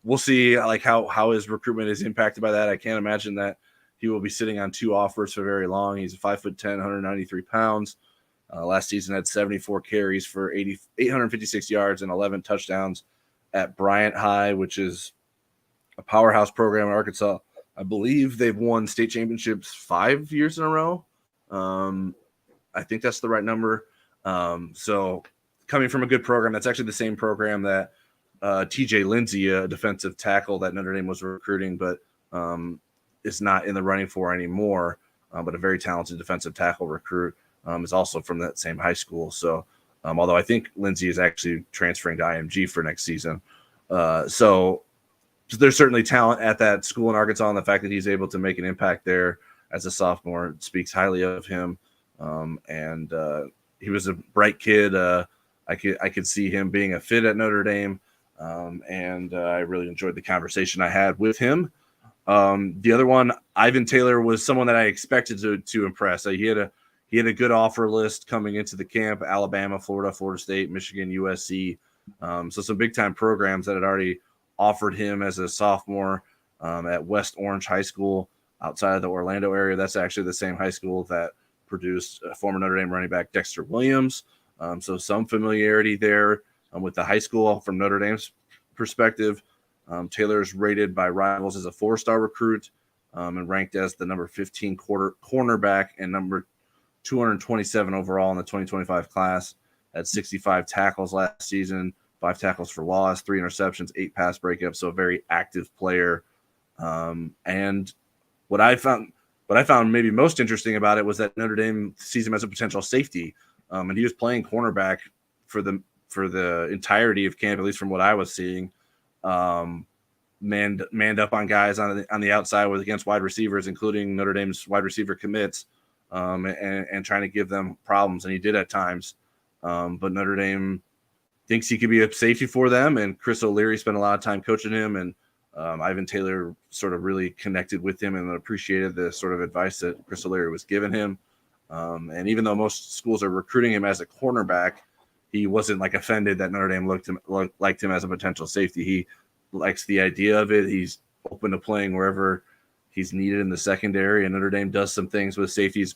we'll see how his recruitment is impacted by that. I can't imagine that he will be sitting on two offers for very long. He's 5'10", 193 pounds. Last season had 74 carries for 856 yards and 11 touchdowns at Bryant High, which is a powerhouse program in Arkansas. I believe they've won state championships 5 years in a row. I think that's the right number. So coming from a good program, that's actually the same program that TJ Lindsey, a defensive tackle that Notre Dame was recruiting, but is not in the running for anymore, but a very talented defensive tackle recruit. Is also from that same high school. So, although I think Lindsey is actually transferring to IMG for next season. So there's certainly talent at that school in Arkansas, and the fact that he's able to make an impact there as a sophomore speaks highly of him. And he was a bright kid. I could see him being a fit at Notre Dame. And I really enjoyed the conversation I had with him. The other one, Ivan Taylor, was someone that I expected to impress. He had a good offer list coming into the camp: Alabama, Florida State, Michigan, USC. So some big-time programs that had already offered him as a sophomore at West Orange High School outside of the Orlando area. That's actually the same high school that produced former Notre Dame running back Dexter Williams. So some familiarity there with the high school from Notre Dame's perspective. Taylor's rated by Rivals as a 4-star recruit and ranked as the number 15 cornerback and number 227 overall in the 2025 class. Had 65 tackles last season, 5 tackles for loss, 3 interceptions, 8 pass breakups. So a very active player. And what I found maybe most interesting about it was that Notre Dame sees him as a potential safety. And he was playing cornerback for the entirety of camp, at least from what I was seeing. Manned up on guys on the outside against wide receivers, including Notre Dame's wide receiver commits. And trying to give them problems, and he did at times. But Notre Dame thinks he could be a safety for them. And Chris O'Leary spent a lot of time coaching him, and Ivan Taylor sort of really connected with him and appreciated the sort of advice that Chris O'Leary was giving him. And even though most schools are recruiting him as a cornerback, he wasn't like offended that Notre Dame liked him as a potential safety. He likes the idea of it. He's open to playing wherever he's needed in the secondary, and Notre Dame does some things with safeties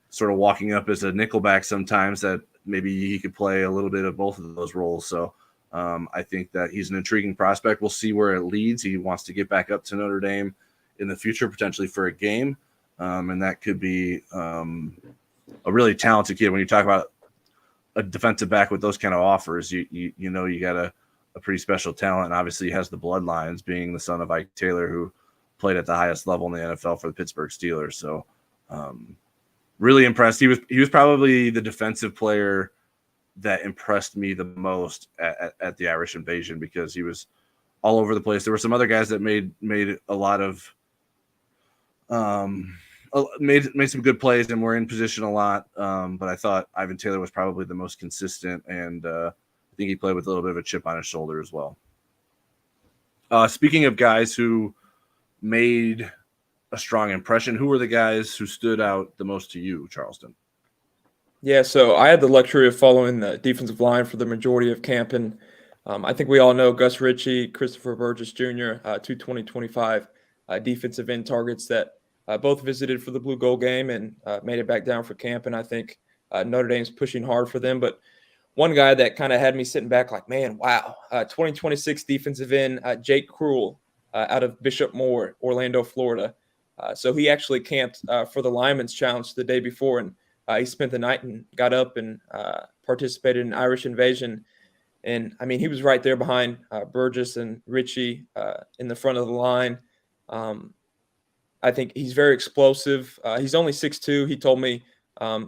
sort of walking up as a nickelback sometimes that maybe he could play a little bit of both of those roles. So I think that he's an intriguing prospect. We'll see where it leads. He wants to get back up to Notre Dame in the future, potentially for a game. And that could be a really talented kid. When you talk about a defensive back with those kind of offers, you know you got a pretty special talent. And obviously he has the bloodlines, being the son of Ike Taylor, who played at the highest level in the NFL for the Pittsburgh Steelers. So really impressed. He was probably the defensive player that impressed me the most at the Irish Invasion, because he was all over the place. There were some other guys that made a lot of made some good plays and were in position a lot. But I thought Ivan Taylor was probably the most consistent, and I think he played with a little bit of a chip on his shoulder as well. Speaking of guys who made a strong impression, who were the guys who stood out the most to you, Charleston? Yeah, so I had the luxury of following the defensive line for the majority of camp, and I think we all know Gus Ritchie, Christopher Burgess Jr., two 2025 defensive end targets that both visited for the Blue Gold game and made it back down for camp, and I think Notre Dame's pushing hard for them. But one guy that kind of had me sitting back like, man, wow, 2026 defensive end, Jake Krull out of Bishop Moore, Orlando, Florida. So he actually camped for the Lineman's Challenge the day before, and he spent the night and got up and participated in Irish Invasion. And, I mean, he was right there behind Burgess and Ritchie in the front of the line. I think he's very explosive. He's only 6'2". He told me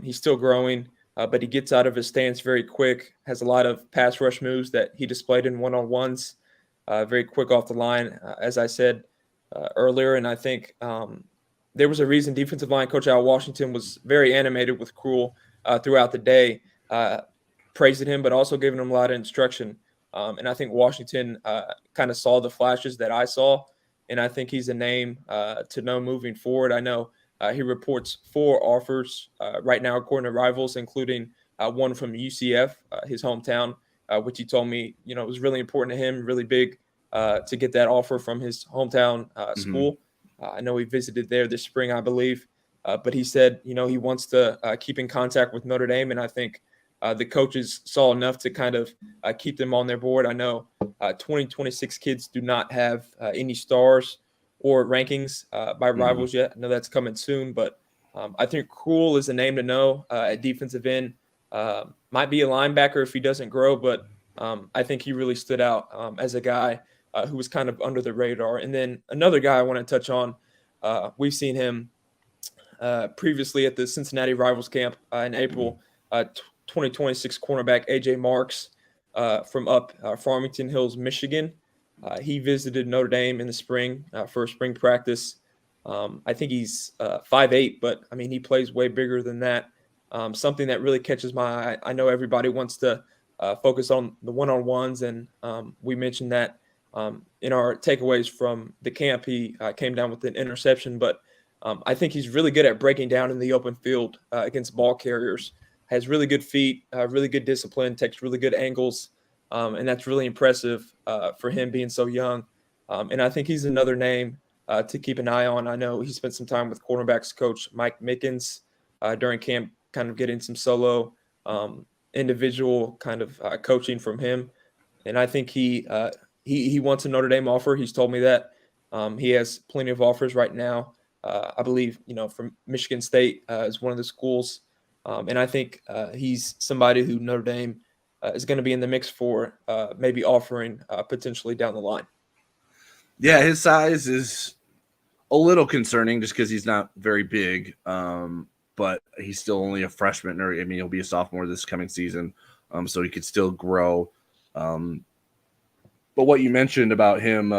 he's still growing, but he gets out of his stance very quick, has a lot of pass rush moves that he displayed in one-on-ones, very quick off the line, as I said earlier. And I think there was a reason defensive line coach Al Washington was very animated with Krull throughout the day, praising him, but also giving him a lot of instruction. And I think Washington kind of saw the flashes that I saw, and I think he's a name to know moving forward. I know he reports 4 offers right now, according to Rivals, including one from UCF, his hometown, which he told me, it was really important to him, really big to get that offer from his hometown school. I know he visited there this spring, I believe, but he said, he wants to keep in contact with Notre Dame, and I think the coaches saw enough to kind of keep them on their board. I know 2026 kids do not have any stars or rankings by Rivals yet. I know that's coming soon, but I think Krull is a name to know at defensive end. Might be a linebacker if he doesn't grow, but I think he really stood out as a guy who was kind of under the radar. And then another guy I want to touch on, we've seen him previously at the Cincinnati Rivals camp in April, 2026 cornerback A.J. Marks from up Farmington Hills, Michigan. He visited Notre Dame in the spring for a spring practice. I think he's 5'8", but, I mean, he plays way bigger than that. Something that really catches my eye. I know everybody wants to focus on the one-on-ones, and we mentioned that in our takeaways from the camp. He came down with an interception, but I think he's really good at breaking down in the open field against ball carriers. Has really good feet, really good discipline, takes really good angles, and that's really impressive for him being so young. And I think he's another name to keep an eye on. I know he spent some time with cornerbacks coach Mike Mickens during camp, kind of getting some solo individual kind of coaching from him. And I think he wants a Notre Dame offer. He's told me that. He has plenty of offers right now. I believe, from Michigan State is one of the schools. And I think he's somebody who Notre Dame is going to be in the mix for maybe offering potentially down the line. Yeah, his size is a little concerning just because he's not very big, but he's still only a freshman. He'll be a sophomore this coming season, so he could still grow. But what you mentioned about him,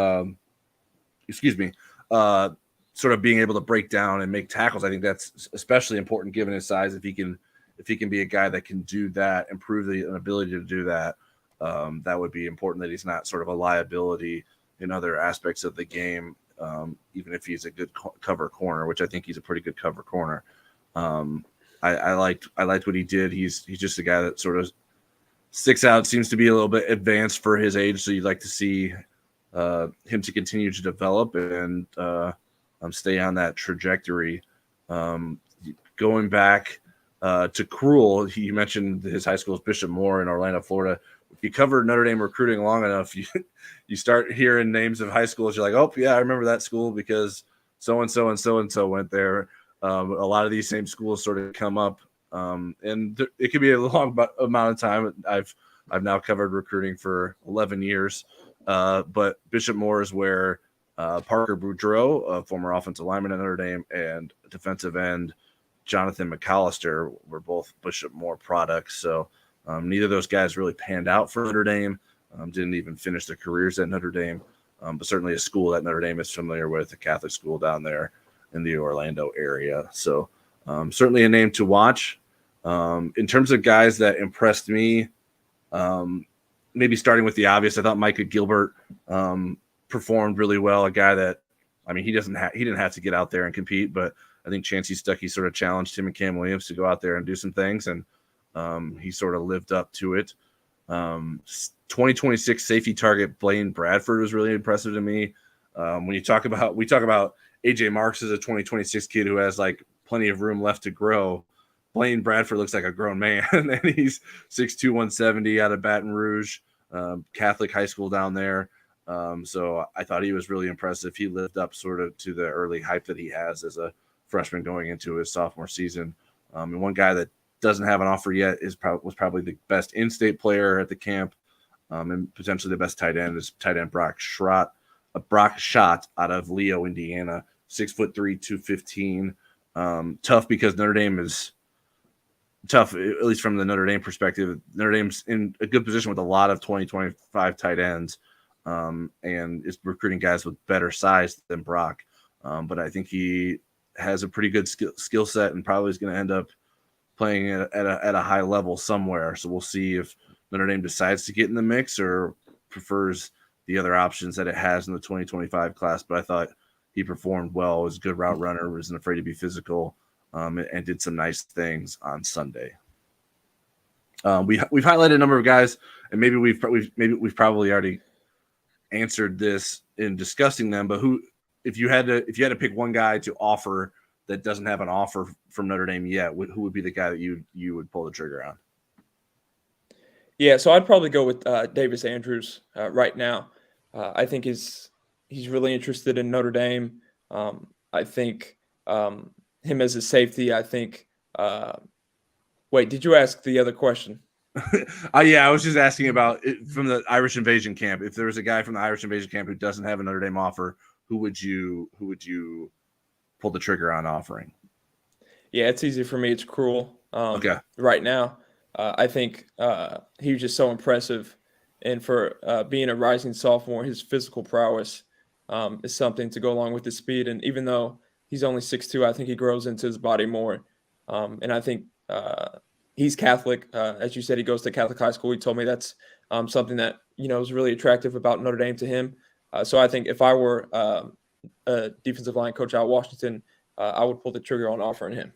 sort of being able to break down and make tackles, I think that's especially important given his size. If he can be a guy that can do that, improve the ability to do that, that would be important that he's not sort of a liability in other aspects of the game, even if he's a good cover corner, which I think he's a pretty good cover corner. I liked what he did. He's just a guy that sort of sticks out, seems to be a little bit advanced for his age, so you'd like to see him to continue to develop and stay on that trajectory. Going back to Cruel, you mentioned his high school is Bishop Moore in Orlando, Florida. If you cover Notre Dame recruiting long enough, you start hearing names of high schools. You're like, oh, yeah, I remember that school because so-and-so and so-and-so went there. A lot of these same schools sort of come up, and it could be a long amount of time. I've now covered recruiting for 11 years, but Bishop Moore is where Parker Boudreaux, a former offensive lineman at Notre Dame, and defensive end Jonathan McAllister were both Bishop Moore products. So neither of those guys really panned out for Notre Dame, didn't even finish their careers at Notre Dame, but certainly a school that Notre Dame is familiar with, a Catholic school down there in the Orlando area. So certainly a name to watch. In terms of guys that impressed me, maybe starting with the obvious, I thought Micah Gilbert performed really well. A guy that, I mean, he didn't have to get out there and compete, but I think Chancey Stuckey sort of challenged him and Cam Williams to go out there and do some things, and he sort of lived up to it. 2026 safety target Blaine Bradford was really impressive to me. When we talk about AJ Marks as a 2026 kid who has like plenty of room left to grow. Blaine Bradford looks like a grown man, and he's 6'2", 170 out of Baton Rouge, Catholic high school down there. So I thought he was really impressive. He lived up sort of to the early hype that he has as a freshman going into his sophomore season. And one guy that doesn't have an offer yet was probably the best in-state player at the camp, and potentially the best tight end is tight end Brock Schott out of Leo, Indiana, 6'3", 215. Tough because Notre Dame is tough, at least from the Notre Dame perspective. Notre Dame's in a good position with a lot of 2025 tight ends, and is recruiting guys with better size than Brock. But I think he has a pretty good skill set and probably is going to end up playing at a high level somewhere. So we'll see if Notre Dame decides to get in the mix or prefers the other options that it has in the 2025 class. But I thought he performed well, was a good route runner, wasn't afraid to be physical, and did some nice things on Sunday. We've highlighted a number of guys, and maybe we've probably already answered this in discussing them. But if you had to pick one guy to offer that doesn't have an offer from Notre Dame yet, who would be the guy that you would pull the trigger on? Yeah, so I'd probably go with Davis Andrews right now. I think he's really interested in Notre Dame. I think him as a safety, I think wait, did you ask the other question? Yeah, I was just asking about it from the Irish Invasion camp. If there was a guy from the Irish Invasion camp who doesn't have a Notre Dame offer, who would you pull the trigger on offering? Yeah, it's easy for me. It's Cruel. Okay. Right now, I think he was just so impressive, and for being a rising sophomore, his physical prowess is something to go along with his speed. And even though he's only 6'2", I think he grows into his body more. And I think he's Catholic. As you said, he goes to Catholic high school. He told me that's something that is really attractive about Notre Dame to him. So I think if I were a defensive line coach out of Washington, I would pull the trigger on offering him.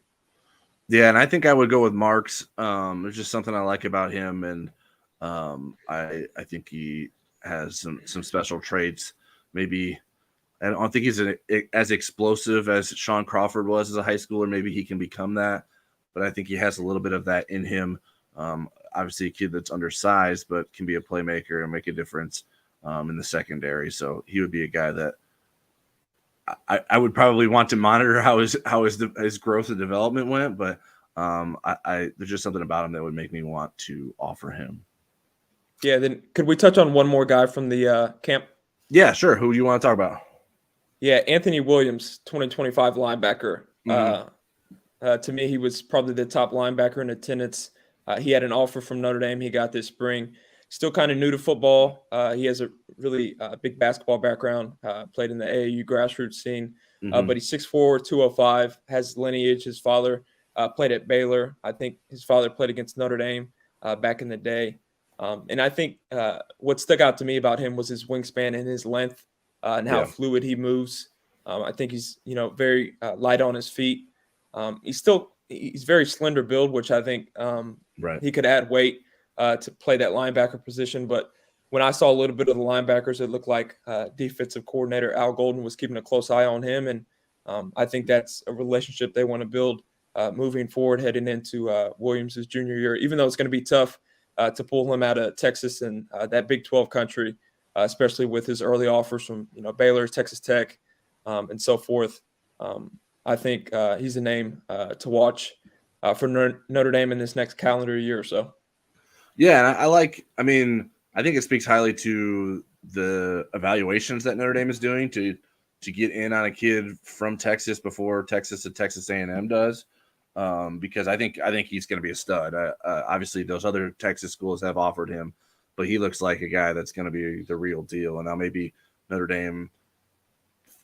Yeah, and I think I would go with Marks. There's just something I like about him, and I think he has some special traits. Maybe I don't think he's as explosive as Sean Crawford was as a high schooler. Maybe he can become that, but I think he has a little bit of that in him. Obviously, a kid that's undersized, but can be a playmaker and make a difference in the secondary. So he would be a guy that I would probably want to monitor how his growth and development went, but there's just something about him that would make me want to offer him. Yeah, then could we touch on one more guy from the camp? Yeah, sure. Who do you want to talk about? Yeah, Anthony Williams, 2025 linebacker. Mm-hmm. To me, he was probably the top linebacker in attendance. He had an offer from Notre Dame. He got this spring. Still kind of new to football. He has a really big basketball background, played in the AAU grassroots scene. Mm-hmm. But he's 6'4", 205, has lineage. His father played at Baylor. I think his father played against Notre Dame back in the day. And I think what stuck out to me about him was his wingspan and his length and how fluid he moves. I think he's very light on his feet. He's very slender build, which I think he could add weight to play that linebacker position. But when I saw a little bit of the linebackers, it looked like defensive coordinator Al Golden was keeping a close eye on him. And I think that's a relationship they want to build moving forward, heading into Williams' junior year, even though it's going to be tough to pull him out of Texas and that Big 12 country, especially with his early offers from Baylor, Texas Tech, and so forth. I think he's a name to watch for Notre Dame in this next calendar year or so. Yeah, and I think it speaks highly to the evaluations that Notre Dame is doing to get in on a kid from Texas before Texas and Texas A&M does. Because I think he's going to be a stud. Obviously, those other Texas schools have offered him, but he looks like a guy that's going to be the real deal. And now maybe Notre Dame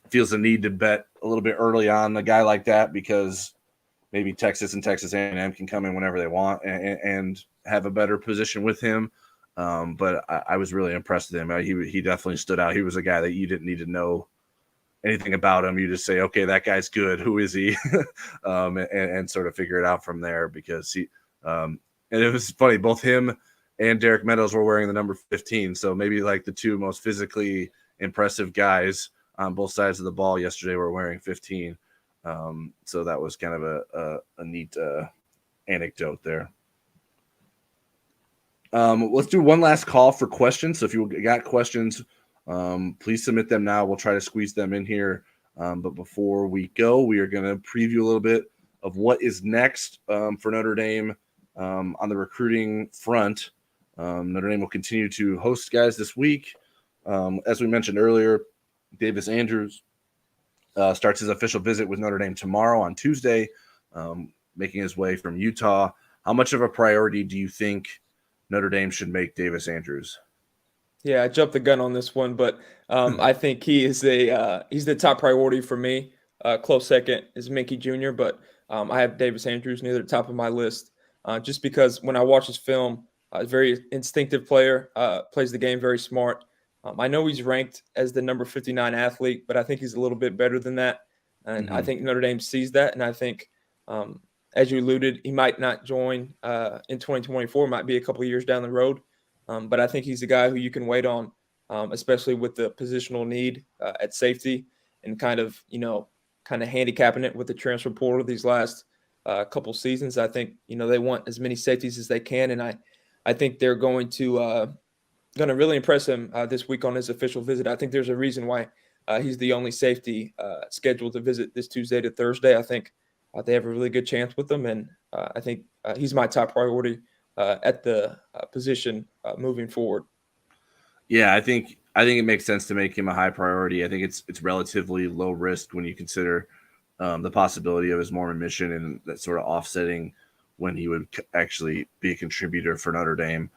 feels the need to bet a little bit early on a guy like that because maybe Texas and Texas A&M can come in whenever they want and have a better position with him. But I was really impressed with him. He definitely stood out. He was a guy that you didn't need to know anything about him. You just say, okay, that guy's good. Who is he? and sort of figure it out from there because and it was funny. Both him and Derek Meadows were wearing the number 15. So maybe like the two most physically impressive guys on both sides of the ball yesterday were wearing 15. So that was kind of a neat anecdote there. Let's do one last call for questions. So if you got questions, please submit them now. We'll try to squeeze them in here. But before we go, we are going to preview a little bit of what is next for Notre Dame on the recruiting front. Notre Dame will continue to host guys this week. As we mentioned earlier, Davis Andrews starts his official visit with Notre Dame tomorrow on Tuesday, making his way from Utah. How much of a priority do you think Notre Dame should make Davis Andrews? Yeah, I jumped the gun on this one, but I think he's the top priority for me. Close second is Mickey Jr., but I have Davis Andrews near the top of my list just because when I watch his film, a very instinctive player, plays the game very smart. I know he's ranked as the number 59 athlete, but I think he's a little bit better than that. And I think Notre Dame sees that. And I think, as you alluded, he might not join in 2024, might be a couple of years down the road. But I think he's a guy who you can wait on, especially with the positional need at safety and kind of handicapping it with the transfer portal these last couple seasons. I think, they want as many safeties as they can. And I think they're going to really impress him this week on his official visit. I think there's a reason why he's the only safety scheduled to visit this Tuesday to Thursday. I think they have a really good chance with him. And I think he's my top priority at the position moving forward. Yeah, I think it makes sense to make him a high priority. I think it's relatively low risk when you consider the possibility of his Mormon mission and that sort of offsetting when he would actually be a contributor for Notre Dame.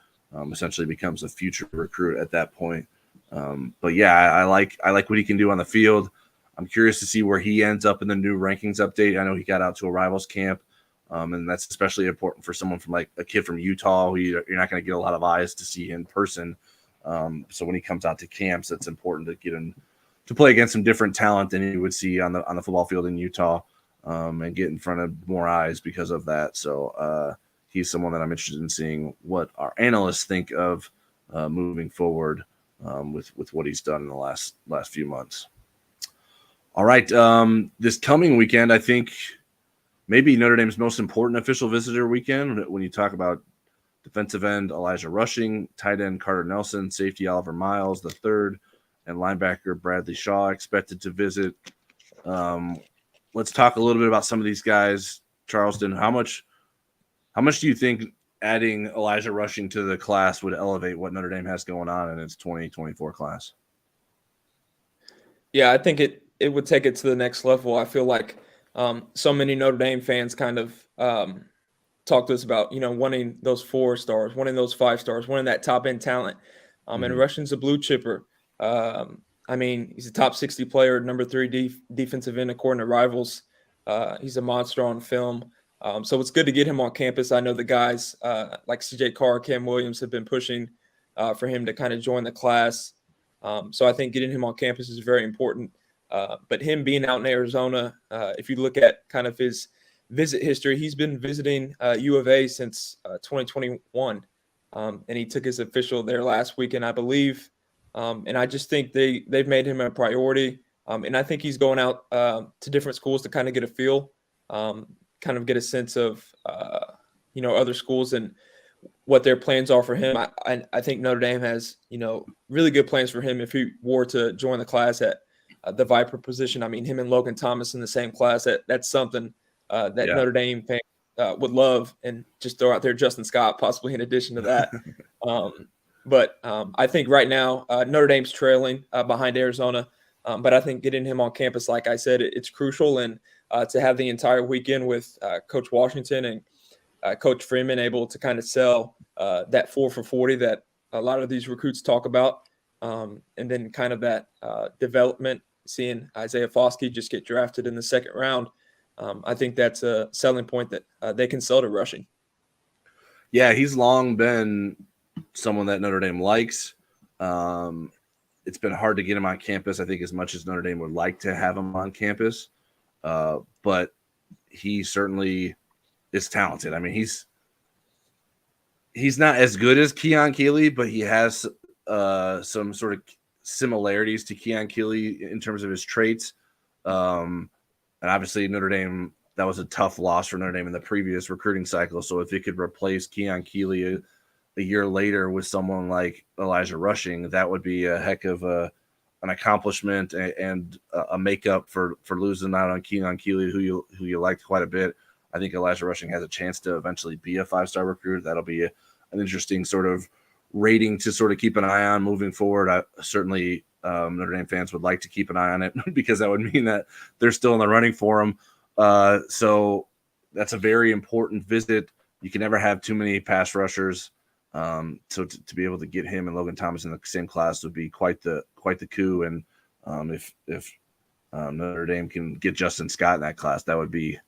Essentially becomes a future recruit at that point. But yeah, I like what he can do on the field. I'm curious to see where he ends up in the new rankings update. I know he got out to a rivals camp. And that's especially important for someone from like a kid from Utah, who you're not going to get a lot of eyes to see in person. So when he comes out to camps, it's important to get him to play against some different talent than you would see on the football field in Utah, and get in front of more eyes because of that. So he's someone that I'm interested in seeing what our analysts think of moving forward with what he's done in the last few months. All right, this coming weekend, I think maybe Notre Dame's most important official visitor weekend when you talk about defensive end Elijah Rushing, tight end Carter Nelson, safety Oliver Miles the third, and linebacker Bradley Shaw expected to visit. Let's talk a little bit about some of these guys. Charleston, how much do you think adding Elijah Rushing to the class would elevate what Notre Dame has going on in its 2024 class? Yeah, I think it would take it to the next level. I feel like so many Notre Dame fans kind of talk to us about, wanting those 4 stars, wanting those 5 stars, wanting that top end talent. And Rushing's a blue chipper. He's a top 60 player, number 3 defensive end according to Rivals. He's a monster on film. So it's good to get him on campus. I know the guys like CJ Carr, Cam Williams have been pushing for him to kind of join the class. So I think getting him on campus is very important. But him being out in Arizona, if you look at kind of his visit history, he's been visiting U of A since 2021. And he took his official there last weekend, I believe. And I just think they've made him a priority. And I think he's going out to different schools to kind of get a feel, kind of get a sense of, other schools and what their plans are for him. I think Notre Dame has, really good plans for him if he were to join the class at the Viper position. I mean, him and Logan Thomas in the same class, that's something that Notre Dame fans would love, and just throw out there Justin Scott possibly in addition to that. But I think right now Notre Dame's trailing behind Arizona. But I think getting him on campus, like I said, it's crucial. And to have the entire weekend with Coach Washington and Coach Freeman able to kind of sell that 4 for 40 that a lot of these recruits talk about. And then kind of that development, seeing Isaiah Foskey just get drafted in the second round. I think that's a selling point that they can sell to rushing. Yeah, he's long been someone that Notre Dame likes. It's been hard to get him on campus, I think, as much as Notre Dame would like to have him on campus. But he certainly is talented. I mean, he's not as good as Keon Keeley, but he has some sort of similarities to Keon Keeley in terms of his traits. And obviously Notre Dame, that was a tough loss for Notre Dame in the previous recruiting cycle. So if it could replace Keon Keeley a year later with someone like Elijah Rushing, that would be a heck of an accomplishment and a makeup for losing out on Keon Keeley, who you liked quite a bit. I think Elijah Rushing has a chance to eventually be a 5-star recruit. That'll be an interesting sort of rating to sort of keep an eye on moving forward. Certainly Notre Dame fans would like to keep an eye on it because that would mean that they're still in the running for him. So that's a very important visit. You can never have too many pass rushers. So to be able to get him and Logan Thomas in the same class would be quite the coup. And if Notre Dame can get Justin Scott in that class, that would be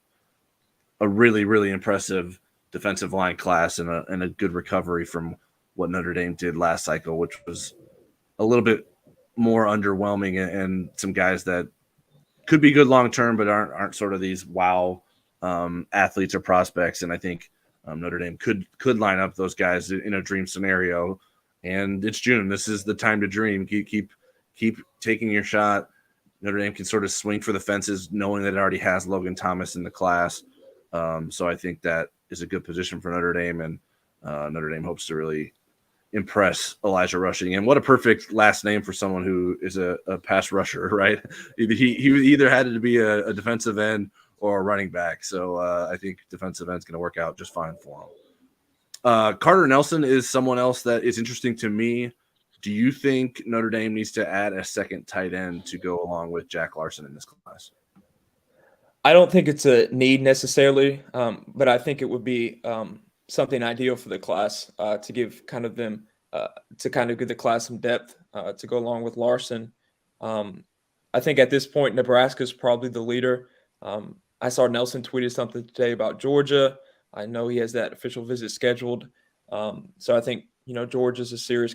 a really, really impressive defensive line class and a good recovery from what Notre Dame did last cycle, which was a little bit more underwhelming and some guys that could be good long-term, but aren't sort of these wow athletes or prospects. And I think Notre Dame could line up those guys in a dream scenario. And it's June. This is the time to dream. Keep taking your shot. Notre Dame can sort of swing for the fences, knowing that it already has Logan Thomas in the class. So I think that is a good position for Notre Dame, and Notre Dame hopes to really impress Elijah Rushing. And what a perfect last name for someone who is a pass rusher, right? He either had to be a defensive end or a running back. So I think defensive end is going to work out just fine for him. Carter Nelson is someone else that is interesting to me. Do you think Notre Dame needs to add a second tight end to go along with Jack Larson in this class? I don't think it's a need necessarily, but I think it would be something ideal for the class to give kind of them to kind of give the class some depth to go along with Larson. I think at this point, Nebraska is probably the leader. I saw Nelson tweeted something today about Georgia. I know he has that official visit scheduled. So I think, Georgia's a serious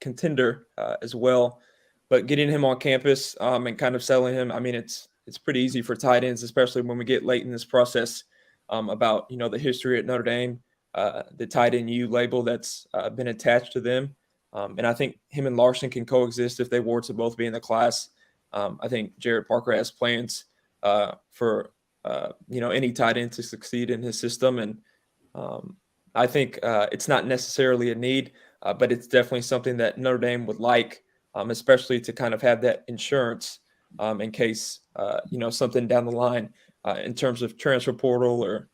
contender as well. But getting him on campus and kind of selling him, I mean, it's pretty easy for tight ends, especially when we get late in this process about, the history at Notre Dame, the tight end U label that's been attached to them. And I think him and Larson can coexist if they were to both be in the class. I think Jared Parker has plans for any tight end to succeed in his system. And I think it's not necessarily a need, but it's definitely something that Notre Dame would like, especially to kind of have that insurance in case, something down the line in terms of transfer portal or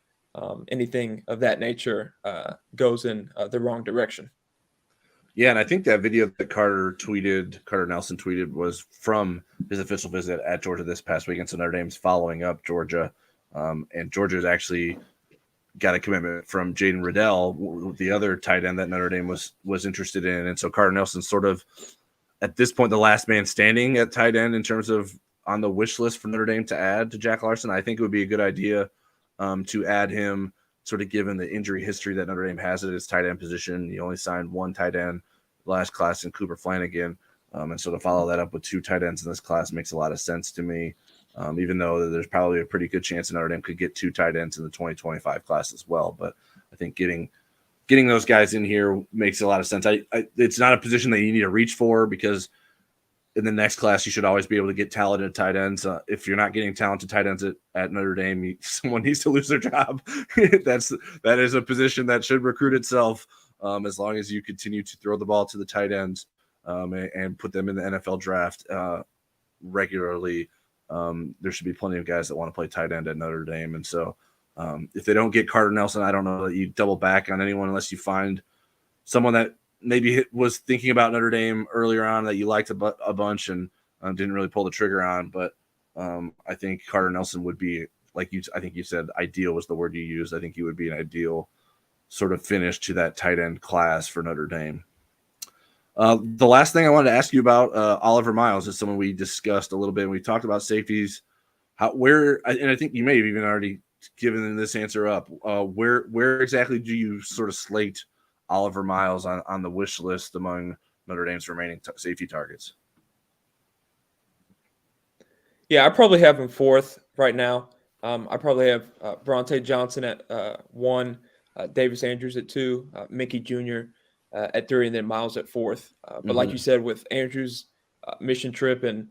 anything of that nature goes in the wrong direction. Yeah, and I think that video that Carter Nelson tweeted was from his official visit at Georgia this past weekend. So Notre Dame's following up Georgia. And Georgia's actually got a commitment from Jaden Riddell, the other tight end that Notre Dame was interested in. And so Carter Nelson's sort of, at this point, the last man standing at tight end in terms of on the wish list for Notre Dame to add to Jack Larson. I think it would be a good idea to add him, sort of given the injury history that Notre Dame has at its tight end position. He only signed one tight end last class in Cooper Flanagan. And so to follow that up with two tight ends in this class makes a lot of sense to me, even though there's probably a pretty good chance that Notre Dame could get two tight ends in the 2025 class as well. But I think getting those guys in here makes a lot of sense. It's not a position that you need to reach for, because in the next class, you should always be able to get talented tight ends. If you're not getting talented tight ends at Notre Dame, someone needs to lose their job. That is a position that should recruit itself, as long as you continue to throw the ball to the tight ends and put them in the NFL draft regularly. There should be plenty of guys that want to play tight end at Notre Dame. And so if they don't get Carter Nelson, I don't know that you double back on anyone unless you find someone that maybe was thinking about Notre Dame earlier on that you liked a bunch and didn't really pull the trigger on. But I think Carter Nelson would be, I think you said ideal was the word you used. I think he would be an ideal sort of finish to that tight end class for Notre Dame. The last thing I wanted to ask you about, Oliver Miles, is someone we discussed a little bit. We talked about safeties, and I think you may have even already given this answer up. Where exactly do you sort of slate Oliver Miles on the wish list among Notre Dame's remaining safety targets? Yeah, I probably have him fourth right now. I probably have Bronte Johnson at 1, Davis Andrews at 2, Mickey Jr. At 3, and then Miles at 4th. But like you said, with Andrews' mission trip and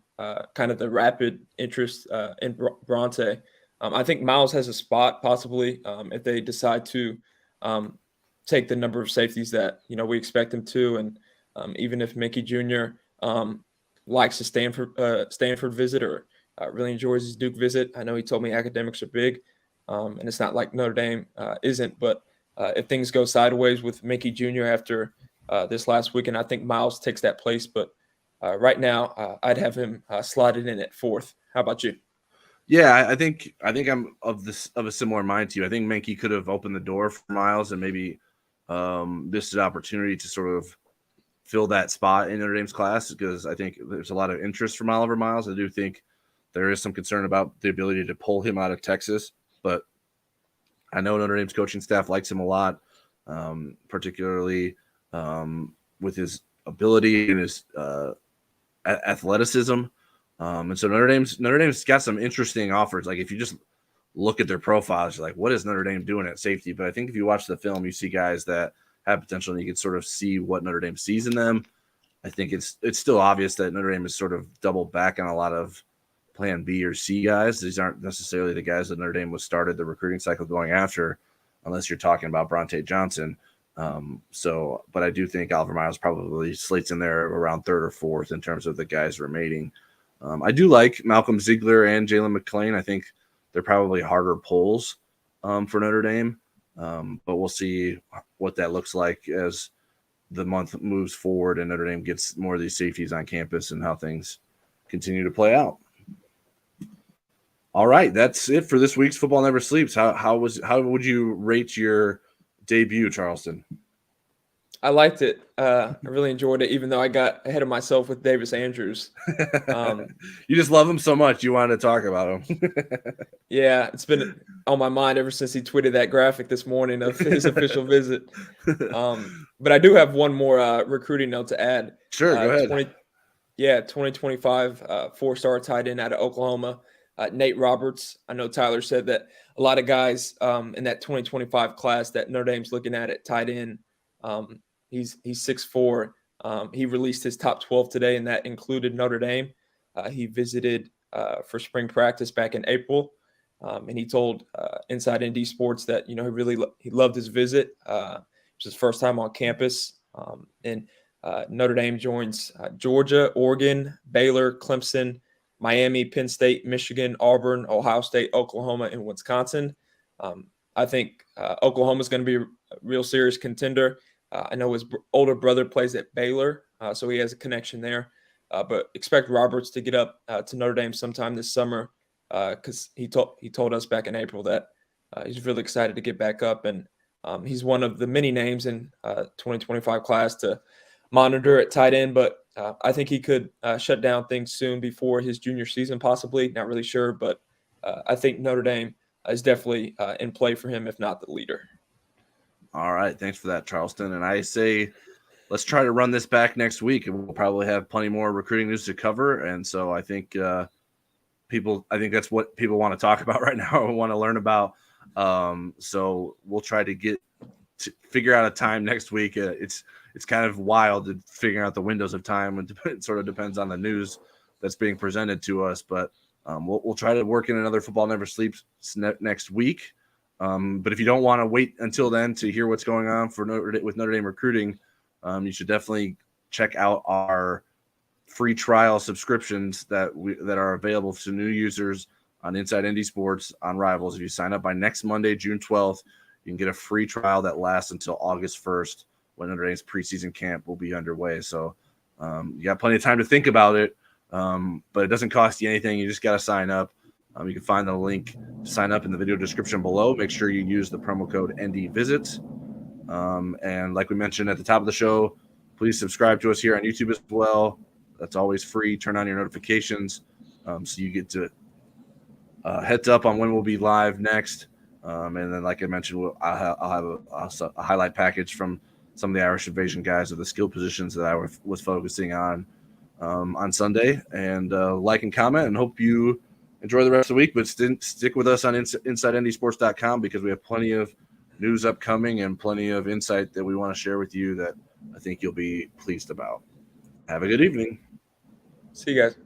kind of the rapid interest in Bronte, I think Miles has a spot possibly if they decide to take the number of safeties that we expect him to, and even if Mickey Jr. Likes a Stanford visit or really enjoys his Duke visit. I know he told me academics are big, and it's not like Notre Dame isn't. But if things go sideways with Mickey Jr. after this last weekend, I think Miles takes that place. But right now, I'd have him slotted in at 4th. How about you? Yeah, I think I'm of a similar mind to you. I think Menke could have opened the door for Miles and maybe missed an opportunity to sort of fill that spot in Notre Dame's class, because I think there's a lot of interest from Oliver Miles. I do think there is some concern about the ability to pull him out of Texas, but I know Notre Dame's coaching staff likes him a lot, particularly with his ability and his athleticism. And so Notre Dame's got some interesting offers. Like if you just look at their profiles, you're like, what is Notre Dame doing at safety? But I think if you watch the film, you see guys that have potential, and you can sort of see what Notre Dame sees in them. I think it's still obvious that Notre Dame is sort of double back on a lot of plan B or C guys. These aren't necessarily the guys that Notre Dame was started the recruiting cycle going after, unless you're talking about Bronte Johnson. But I do think Oliver Miles probably slates in there around 3rd or 4th in terms of the guys remaining. I do like Malcolm Ziegler and Jalen McClain. I think they're probably harder pulls for Notre Dame, but we'll see what that looks like as the month moves forward and Notre Dame gets more of these safeties on campus and how things continue to play out. All right, that's it for this week's Football Never Sleeps. How would you rate your debut, Charleston? I liked it. I really enjoyed it, even though I got ahead of myself with Davis Andrews. You just love him so much, you wanted to talk about him. Yeah, it's been on my mind ever since he tweeted that graphic this morning of his official visit. But I do have one more recruiting note to add. Sure, go ahead. 2025 4-star tight end out of Oklahoma, Nate Roberts. I know Tyler said that a lot of guys in that 2025 class that Notre Dame's looking at tight end. He's 6'4". He released his top 12 today, and that included Notre Dame. He visited for spring practice back in April, and he told Inside ND Sports that he loved his visit. It was his first time on campus, and Notre Dame joins Georgia, Oregon, Baylor, Clemson, Miami, Penn State, Michigan, Auburn, Ohio State, Oklahoma, and Wisconsin. I think Oklahoma is going to be a real serious contender. I know his older brother plays at Baylor, so he has a connection there. But expect Roberts to get up to Notre Dame sometime this summer, because he told us back in April that he's really excited to get back up, and he's one of the many names in 2025 class to monitor at tight end. But I think he could shut down things soon before his junior season, possibly. Not really sure, but I think Notre Dame is definitely in play for him, if not the leader. All right. Thanks for that, Charleston. And I say let's try to run this back next week, and we'll probably have plenty more recruiting news to cover. And so I think I think that's what people want to talk about right now or want to learn about. So we'll try to figure out a time next week. It's kind of wild to figure out the windows of time, and it sort of depends on the news that's being presented to us. But we'll try to work in another Football Never Sleeps next week. But if you don't want to wait until then to hear what's going on with Notre Dame recruiting, you should definitely check out our free trial subscriptions that are available to new users on Inside Indy Sports on Rivals. If you sign up by next Monday, June 12th, you can get a free trial that lasts until August 1st when Notre Dame's preseason camp will be underway. So you got plenty of time to think about it, but it doesn't cost you anything. You just got to sign up. You can find the link to sign up in the video description below. Make sure you use the promo code NDVisits. And like we mentioned at the top of the show, please subscribe to us here on YouTube as well. That's always free. Turn on your notifications so you get to heads up on when we'll be live next. And then, like I mentioned, I'll have a highlight package from some of the Irish Invasion guys of the skill positions that I was focusing on Sunday. And like and comment, and hope you enjoy the rest of the week. But stick with us on InsideNDSports.com because we have plenty of news upcoming and plenty of insight that we want to share with you that I think you'll be pleased about. Have a good evening. See you guys.